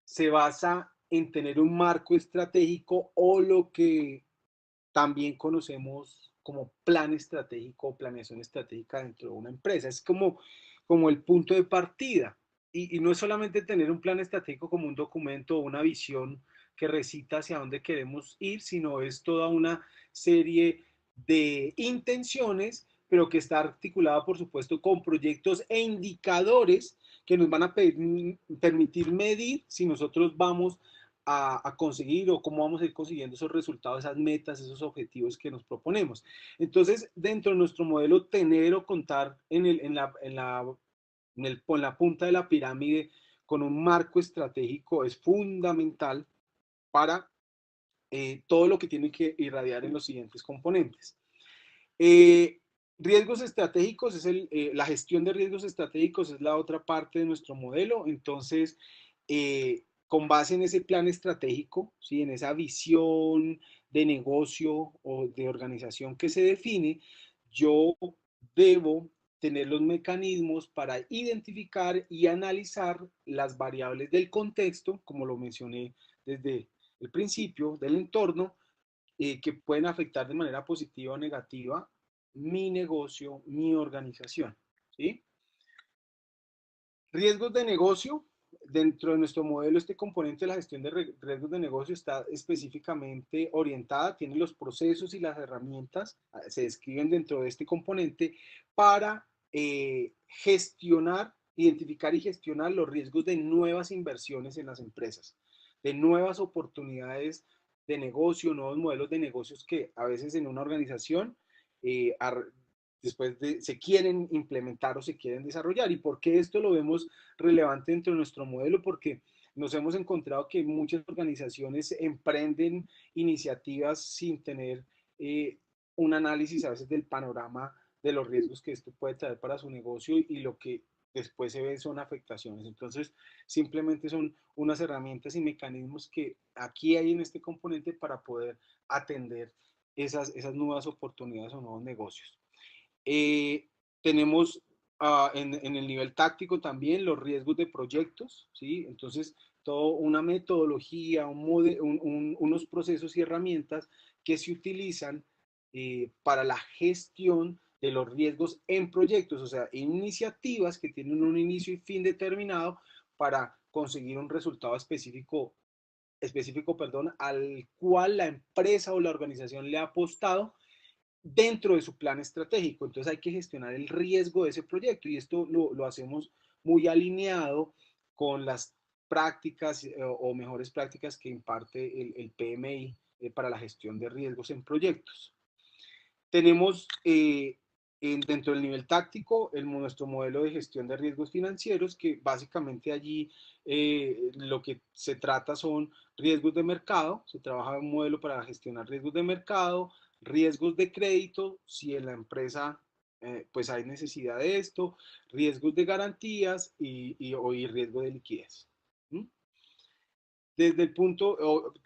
[SPEAKER 1] se basa en tener un marco estratégico o lo que también conocemos como plan estratégico o planeación estratégica dentro de una empresa. Es como el punto de partida. Y no es solamente tener un plan estratégico como un documento o una visión que recita hacia dónde queremos ir, sino es toda una serie de intenciones, pero que está articulada, por supuesto, con proyectos e indicadores que nos van a permitir medir si nosotros vamos a conseguir o cómo vamos a ir consiguiendo esos resultados, esas metas, esos objetivos que nos proponemos. Entonces, dentro de nuestro modelo, tener o contar con la punta de la pirámide con un marco estratégico es fundamental para todo lo que tiene que irradiar en los siguientes componentes. Eh, Riesgos estratégicos la gestión de riesgos estratégicos es la otra parte de nuestro modelo. Entonces, con base en ese plan estratégico, ¿sí? En esa visión de negocio o de organización que se define, yo debo tener los mecanismos para identificar y analizar las variables del contexto, como lo mencioné desde el principio, del entorno, que pueden afectar de manera positiva o negativa mi negocio, mi organización, ¿sí? Riesgos de negocio. Dentro de nuestro modelo, este componente de la gestión de riesgos de negocio está específicamente orientada, tiene los procesos y las herramientas, se describen dentro de este componente para gestionar, identificar y gestionar los riesgos de nuevas inversiones en las empresas, de nuevas oportunidades de negocio, nuevos modelos de negocios que a veces en una organización eh, se quieren implementar o se quieren desarrollar. ¿Y por qué esto lo vemos relevante dentro de nuestro modelo? Porque nos hemos encontrado que muchas organizaciones emprenden iniciativas sin tener eh, un análisis a veces del panorama de los riesgos que esto puede traer para su negocio y lo que después se ve son afectaciones. Entonces, simplemente son unas herramientas y mecanismos que aquí hay en este componente para poder atender esas nuevas oportunidades o nuevos negocios. Eh, tenemos en el nivel táctico también los riesgos de proyectos, ¿sí? Entonces, toda una metodología, unos procesos y herramientas que se utilizan para la gestión de los riesgos en proyectos, o sea, iniciativas que tienen un inicio y fin determinado para conseguir un resultado específico, perdón, al cual la empresa o la organización le ha apostado dentro de su plan estratégico. Entonces hay que gestionar el riesgo de ese proyecto y esto lo hacemos muy alineado con las prácticas o mejores prácticas que imparte el PMI para la gestión de riesgos en proyectos. Tenemos dentro del nivel táctico nuestro modelo de gestión de riesgos financieros, que básicamente allí lo que se trata son riesgos de mercado, se trabaja un modelo para gestionar riesgos de mercado, riesgos de crédito, si en la empresa pues hay necesidad de esto, riesgos de garantías y riesgo de liquidez. ¿Mm? Desde el punto,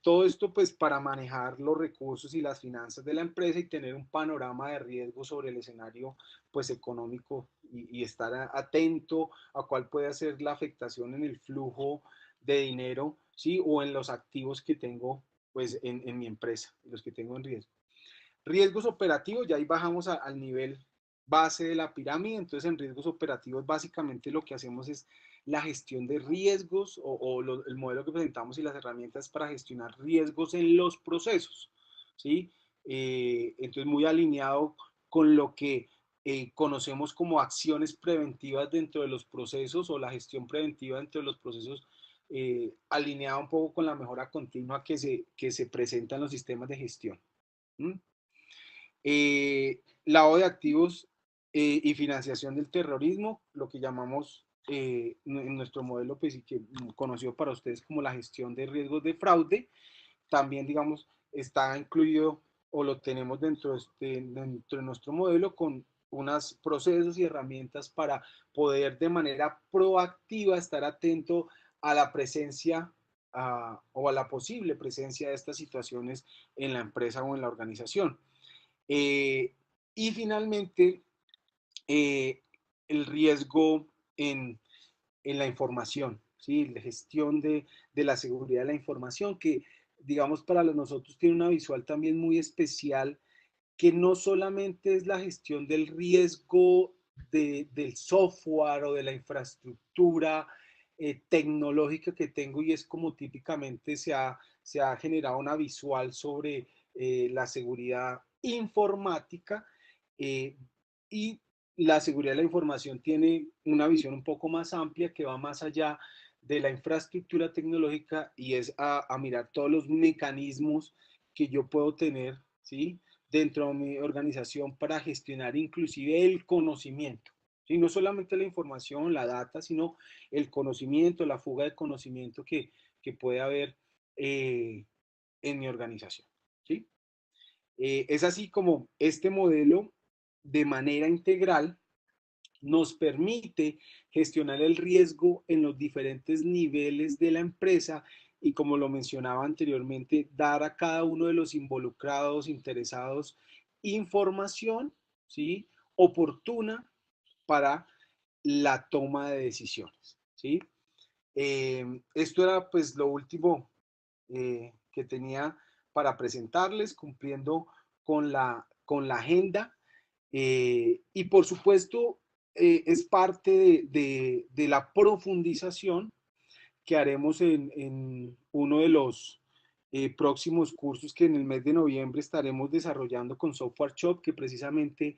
[SPEAKER 1] todo esto pues para manejar los recursos y las finanzas de la empresa y tener un panorama de riesgo sobre el escenario pues económico y estar atento a cuál puede ser la afectación en el flujo de dinero, ¿sí? O en los activos que tengo pues en mi empresa, los que tengo en riesgo. Riesgos operativos, ya ahí bajamos al nivel base de la pirámide. Entonces en riesgos operativos básicamente lo que hacemos es la gestión de riesgos el modelo que presentamos y las herramientas para gestionar riesgos en los procesos, ¿sí? Entonces muy alineado con lo que conocemos como acciones preventivas dentro de los procesos o la gestión preventiva dentro de los procesos, alineado un poco con la mejora continua que se presenta en los sistemas de gestión. ¿Mm? Lavado de activos y financiación del terrorismo, lo que llamamos en nuestro modelo, pues, y que conocido para ustedes como la gestión de riesgos de fraude, también, digamos, está incluido o lo tenemos dentro de nuestro modelo con unos procesos y herramientas para poder de manera proactiva estar atento a la presencia o a la posible presencia de estas situaciones en la empresa o en la organización. Eh, y finalmente, eh, el riesgo en la información, ¿sí? La gestión de la seguridad de la información, que digamos para nosotros tiene una visual también muy especial, que no solamente es la gestión del riesgo del software o de la infraestructura tecnológica que tengo y es como típicamente se ha generado una visual sobre la seguridad informática eh, y la seguridad de la información tiene una visión un poco más amplia que va más allá de la infraestructura tecnológica y es a mirar todos los mecanismos que yo puedo tener, ¿sí? Dentro de mi organización para gestionar inclusive el conocimiento. ¿Sí? No solamente la información, la data, sino el conocimiento, la fuga de conocimiento que puede haber en mi organización. ¿Sí? Es así como este modelo de manera integral nos permite gestionar el riesgo en los diferentes niveles de la empresa y como lo mencionaba anteriormente, dar a cada uno de los involucrados, interesados, información, ¿sí? Oportuna para la toma de decisiones, ¿sí? Esto era pues lo último que tenía para presentarles, cumpliendo con la agenda. Y por supuesto, es parte de la profundización que haremos en uno de los próximos cursos que en el mes de noviembre estaremos desarrollando con Software Shop, que precisamente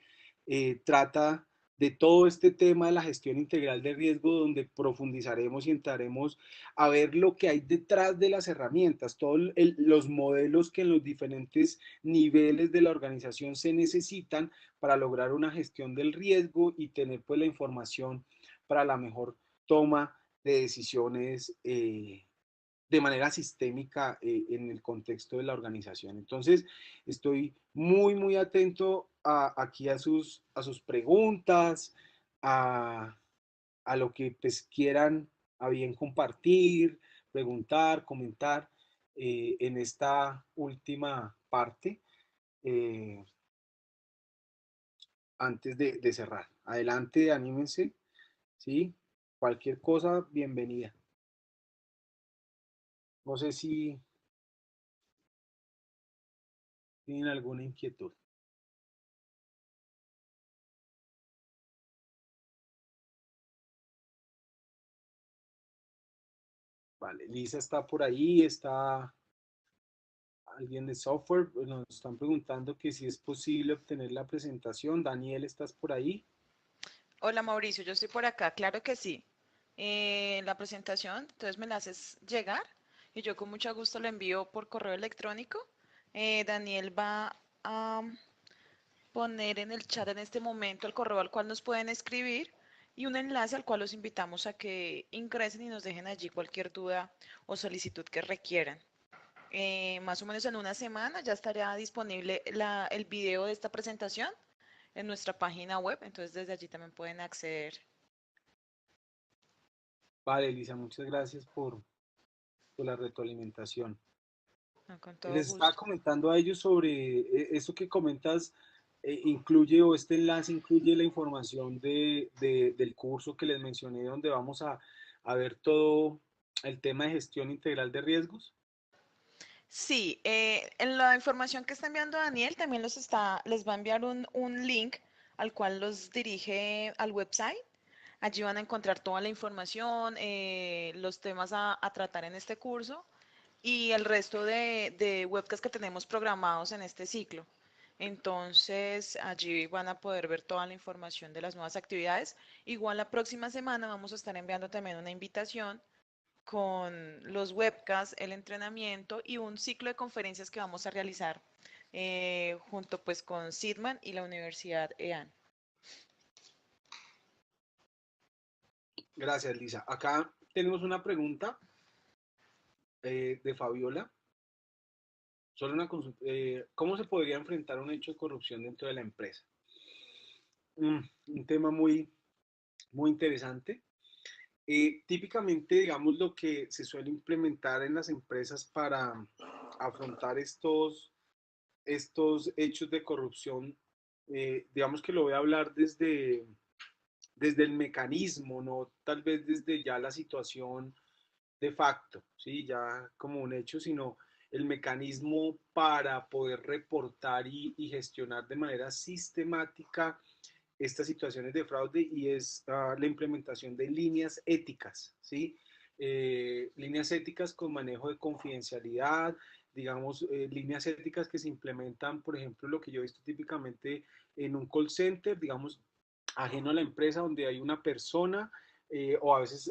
[SPEAKER 1] trata de todo este tema de la gestión integral de riesgo, donde profundizaremos y entraremos a ver lo que hay detrás de las herramientas, todos los modelos que en los diferentes niveles de la organización se necesitan para lograr una gestión del riesgo y tener pues la información para la mejor toma de decisiones de manera sistémica en el contexto de la organización. Entonces, estoy muy atento aquí a sus preguntas, a, a lo que pues, quieran a bien compartir, preguntar, comentar en esta última parte eh, antes de cerrar. Adelante, anímense, ¿sí? Cualquier cosa, bienvenida. No sé si tienen alguna inquietud. Vale, Lisa está por ahí, está alguien de software, pues, nos están preguntando que si es posible obtener la presentación. Daniel, ¿estás por ahí?
[SPEAKER 2] Hola Mauricio, yo estoy por acá, claro que sí. La presentación, entonces me la haces llegar y yo con mucho gusto la envío por correo electrónico. Daniel va a poner en el chat en este momento el correo al cual nos pueden escribir y un enlace al cual los invitamos a que ingresen y nos dejen allí cualquier duda o solicitud que requieran. Más o menos en una semana ya estará disponible el video de esta presentación en nuestra página web, entonces desde allí también pueden acceder.
[SPEAKER 1] Vale, Lisa, muchas gracias por la retroalimentación.
[SPEAKER 2] No, con todo
[SPEAKER 1] Les estaba
[SPEAKER 2] gusto.
[SPEAKER 1] comentando a ellos sobre eso que comentas, incluye o este enlace incluye la información del curso que les mencioné, donde vamos a ver todo el tema de gestión integral de riesgos.
[SPEAKER 2] Sí, en la información que está enviando Daniel también les va a enviar un link al cual los dirige al website. Allí van a encontrar toda la información, los temas a tratar en este curso y el resto de webcasts que tenemos programados en este ciclo. Entonces, allí van a poder ver toda la información de las nuevas actividades. Igual la próxima semana vamos a estar enviando también una invitación con los webcasts, el entrenamiento y un ciclo de conferencias que vamos a realizar junto pues con Sidman y la Universidad EAN.
[SPEAKER 1] Gracias, Lisa. Acá tenemos una pregunta de Fabiola. Solo una consulta. ¿Cómo se podría enfrentar un hecho de corrupción dentro de la empresa? Un tema muy interesante. Típicamente, digamos, lo que se suele implementar en las empresas para afrontar estos hechos de corrupción, digamos que lo voy a hablar desde el mecanismo, no tal vez desde ya la situación de facto, ¿sí? Ya como un hecho, sino el mecanismo para poder reportar y gestionar de manera sistemática estas situaciones de fraude y es la implementación de líneas éticas, ¿sí? Líneas éticas con manejo de confidencialidad, digamos, líneas éticas que se implementan, por ejemplo, lo que yo he visto típicamente en un call center, digamos, ajeno a la empresa, donde hay una persona o a veces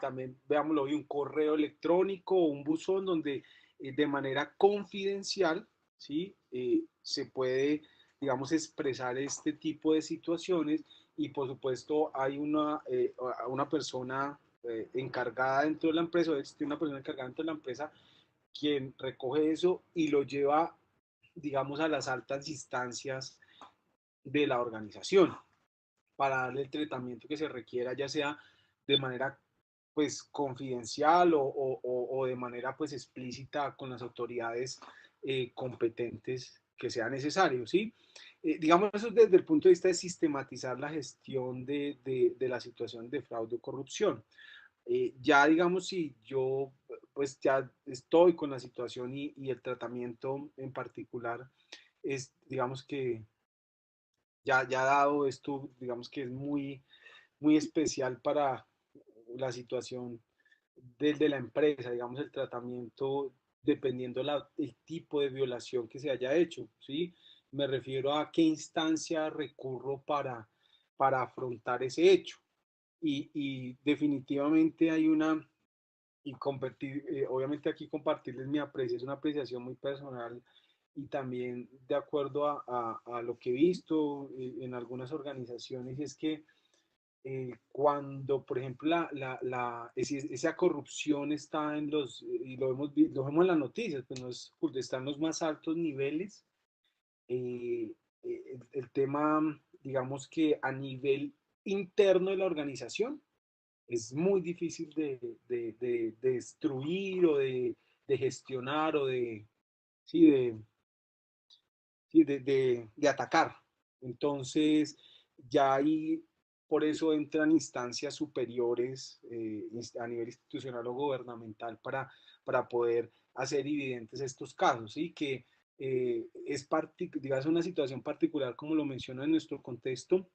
[SPEAKER 1] también, veámoslo hoy, un correo electrónico o un buzón donde de manera confidencial, ¿sí? Se puede, digamos, expresar este tipo de situaciones y por supuesto hay una persona encargada dentro de la empresa, o existe una persona encargada dentro de la empresa quien recoge eso y lo lleva, digamos, a las altas instancias de la organización para darle el tratamiento que se requiera, ya sea de manera pues confidencial o de manera pues explícita con las autoridades competentes que sea necesario, ¿sí? Digamos eso desde el punto de vista de sistematizar la gestión de la situación de fraude o corrupción. Ya digamos si yo pues ya estoy con la situación y el tratamiento en particular es digamos que ya dado esto, digamos que es muy especial para la situación de la empresa, digamos, el tratamiento dependiendo el tipo de violación que se haya hecho, ¿sí? Me refiero a qué instancia recurro para afrontar ese hecho. Y definitivamente hay una, y compartir, obviamente aquí compartirles mi aprecio, es una apreciación muy personal y también de acuerdo a lo que he visto en algunas organizaciones, y es que cuando, por ejemplo, esa corrupción está en y lo vemos en las noticias, pues no es, pues, está en los más altos niveles, el tema, digamos que a nivel interno de la organización, es muy difícil de destruir o de gestionar o sí, de atacar. Entonces, ya ahí, por eso entran instancias superiores a nivel institucional o gubernamental para poder hacer evidentes estos casos, ¿sí? Que digamos, una situación particular, como lo menciono en nuestro contexto,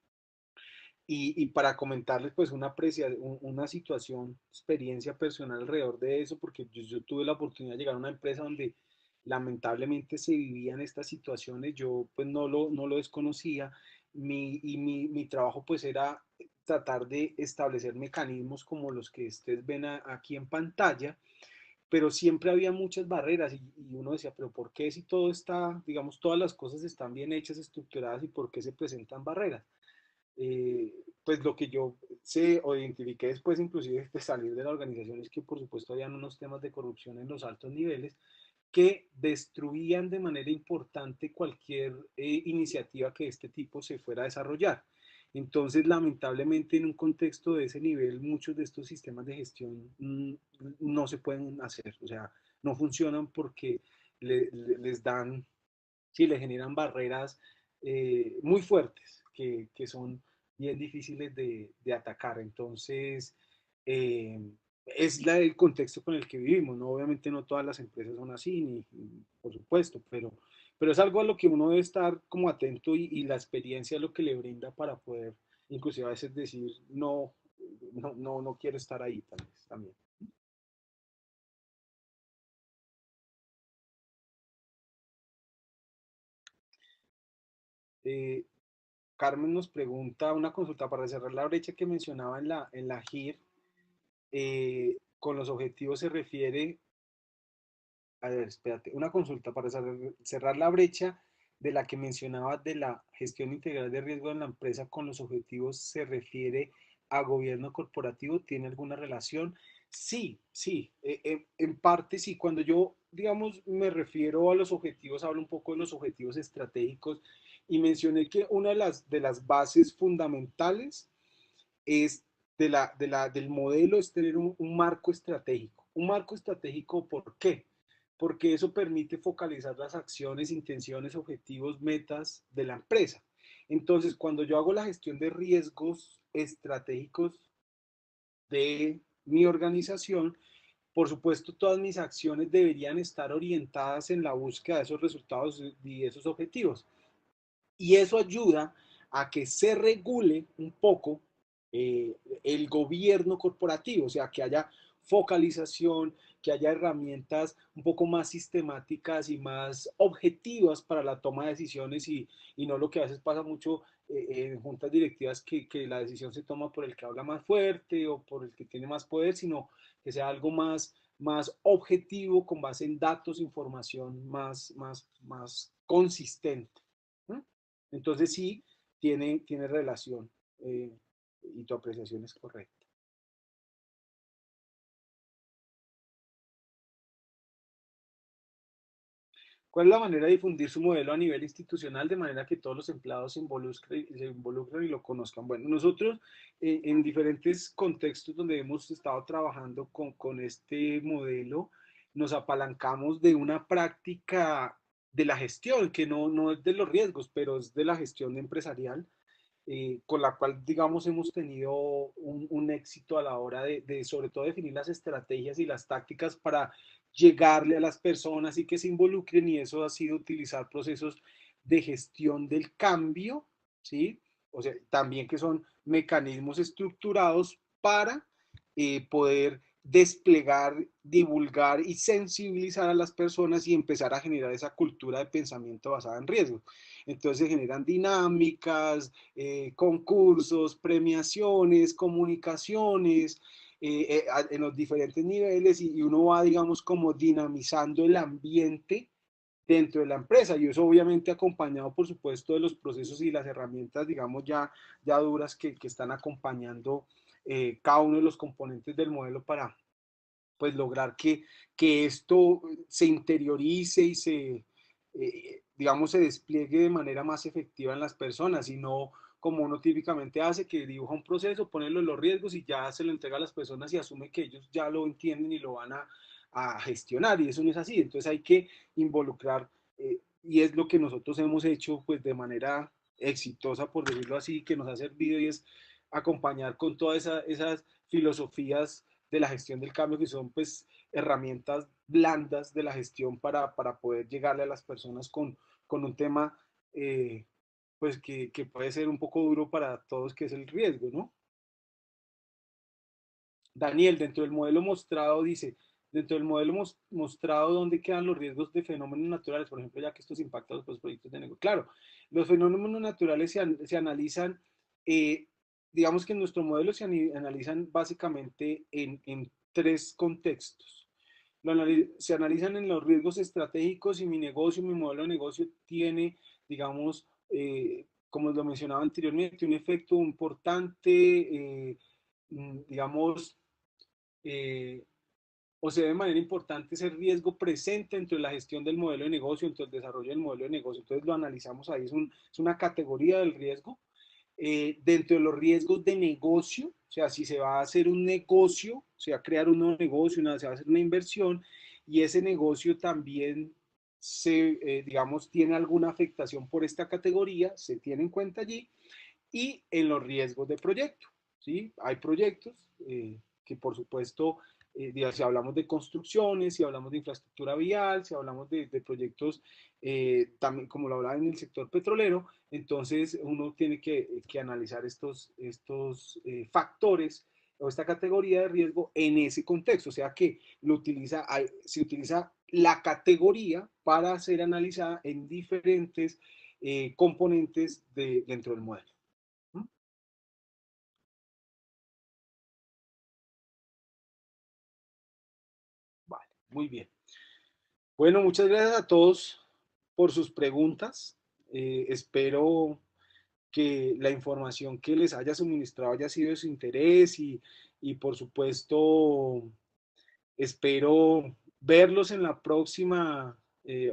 [SPEAKER 1] y para comentarles pues una situación, experiencia personal alrededor de eso, porque yo tuve la oportunidad de llegar a una empresa donde lamentablemente se vivían estas situaciones, yo pues no lo desconocía, mi trabajo pues era tratar de establecer mecanismos como los que ustedes ven aquí en pantalla, pero siempre había muchas barreras y uno decía, pero ¿por qué si todo está, digamos, todas las cosas están bien hechas, estructuradas y por qué se presentan barreras? eh, pues lo que yo sé o identifiqué después inclusive de salir de la organización es que por supuesto habían unos temas de corrupción en los altos niveles que destruían de manera importante cualquier iniciativa que este tipo se fuera a desarrollar. Entonces, lamentablemente, en un contexto de ese nivel, muchos de estos sistemas de gestión no se pueden hacer, o sea, no funcionan porque les dan, sí, le generan barreras muy fuertes que son bien difíciles de atacar. Entonces, eh, es el contexto con el que vivimos, ¿no? Obviamente no todas las empresas son así, ni por supuesto, pero es algo a lo que uno debe estar como atento y la experiencia es lo que le brinda para poder, inclusive a veces decir, no quiero estar ahí tal vez, también. Eh, Carmen nos pregunta una consulta para cerrar la brecha que mencionaba en la GIR. Con los objetivos se refiere, a ver, espérate, una consulta para cerrar la brecha de la que mencionaba de la gestión integral de riesgo en la empresa con los objetivos se refiere a gobierno corporativo, ¿tiene alguna relación? Sí, sí, en parte sí. Cuando yo, digamos, me refiero a los objetivos, hablo un poco de los objetivos estratégicos y mencioné que una de las bases fundamentales es del modelo es tener un marco estratégico. Un marco estratégico, ¿por qué? Porque eso permite focalizar las acciones, intenciones, objetivos, metas de la empresa. Entonces, cuando yo hago la gestión de riesgos estratégicos de mi organización, por supuesto, todas mis acciones deberían estar orientadas en la búsqueda de esos resultados y esos objetivos. Y eso ayuda a que se regule un poco eh, el gobierno corporativo, o sea, que haya focalización, que haya herramientas un poco más sistemáticas y más objetivas para la toma de decisiones y no lo que a veces pasa mucho en juntas directivas que la decisión se toma por el que habla más fuerte o por el que tiene más poder, sino que sea algo más objetivo, con base en datos, información más consistente. ¿Mm? Entonces sí, tiene relación eh, y tu apreciación es correcta. ¿Cuál es la manera de difundir su modelo a nivel institucional de manera que todos los empleados se involucren y lo conozcan? Bueno, nosotros en diferentes contextos donde hemos estado trabajando con este modelo, nos apalancamos de una práctica de la gestión, que no es de los riesgos, pero es de la gestión empresarial, con la cual, digamos, hemos tenido un éxito a la hora sobre todo, definir las estrategias y las tácticas para llegarle a las personas y que se involucren, y eso ha sido utilizar procesos de gestión del cambio, ¿sí? O sea, también que son mecanismos estructurados para poder desplegar, divulgar y sensibilizar a las personas y empezar a generar esa cultura de pensamiento basada en riesgo. Entonces se generan dinámicas, concursos, premiaciones, comunicaciones, en los diferentes niveles y uno va, digamos, como dinamizando el ambiente dentro de la empresa y eso obviamente acompañado por supuesto de los procesos y las herramientas digamos ya duras que están acompañando cada uno de los componentes del modelo para pues lograr que esto se interiorice y digamos se despliegue de manera más efectiva en las personas y no como uno típicamente hace, que dibuja un proceso, pone los riesgos y ya se lo entrega a las personas y asume que ellos ya lo entienden y lo van a gestionar y eso no es así. Entonces hay que involucrar y es lo que nosotros hemos hecho pues de manera exitosa, por decirlo así, que nos ha servido y es acompañar con todas esas filosofías de la gestión del cambio que son pues herramientas blandas de la gestión para poder llegarle a las personas con un tema pues que puede ser un poco duro para todos, que es el riesgo, ¿no? Daniel, dentro del modelo mostrado, dice, dentro del modelo mostrado, ¿dónde quedan los riesgos de fenómenos naturales? Por ejemplo, ya que estos impactan los proyectos de negocio. Claro, los fenómenos naturales se analizan, eh, digamos que en nuestro modelo analizan básicamente en tres contextos. Se analizan en los riesgos estratégicos y mi negocio, mi modelo de negocio tiene, digamos, como lo mencionaba anteriormente, un efecto importante, digamos, eh, o se ve de manera importante ese riesgo presente dentro de la gestión del modelo de negocio, dentro del desarrollo del modelo de negocio. Entonces lo analizamos ahí, es una categoría del riesgo. Dentro de los riesgos de negocio, o sea, si se va a hacer un negocio, se va a crear un nuevo negocio, se va a hacer una inversión y ese negocio también digamos, tiene alguna afectación por esta categoría, se tiene en cuenta allí y en los riesgos de proyecto. ¿Sí? Hay proyectos que por supuesto, si hablamos de construcciones, si hablamos de infraestructura vial, si hablamos de proyectos también como lo hablaba en el sector petrolero, entonces uno tiene que analizar estos factores o esta categoría de riesgo en ese contexto, o sea que se utiliza la categoría para ser analizada en diferentes componentes dentro del modelo. Vale, muy bien. Bueno, muchas gracias a todos por sus preguntas. Espero que la información que les haya suministrado haya sido de su interés y por supuesto espero verlos en la próxima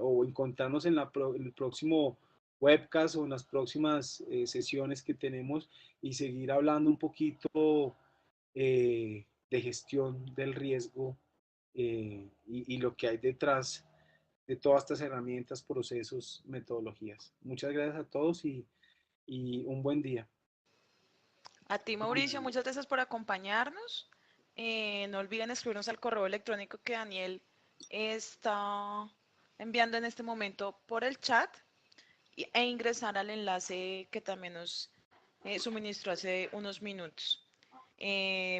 [SPEAKER 1] o encontrarnos en el próximo webcast o en las próximas sesiones que tenemos y seguir hablando un poquito de gestión del riesgo y lo que hay detrás de todas estas herramientas, procesos, metodologías. Muchas gracias a todos y un buen día.
[SPEAKER 2] A ti, Mauricio, muchas gracias por acompañarnos. No olviden escribirnos al correo electrónico que Daniel está enviando en este momento por el chat e ingresar al enlace que también nos suministró hace unos minutos.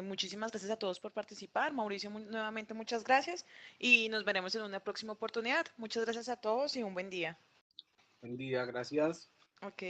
[SPEAKER 2] Muchísimas gracias a todos por participar. Mauricio, nuevamente muchas gracias y nos veremos en una próxima oportunidad. Muchas gracias a todos y un buen día.
[SPEAKER 1] Buen día, gracias.
[SPEAKER 2] Ok.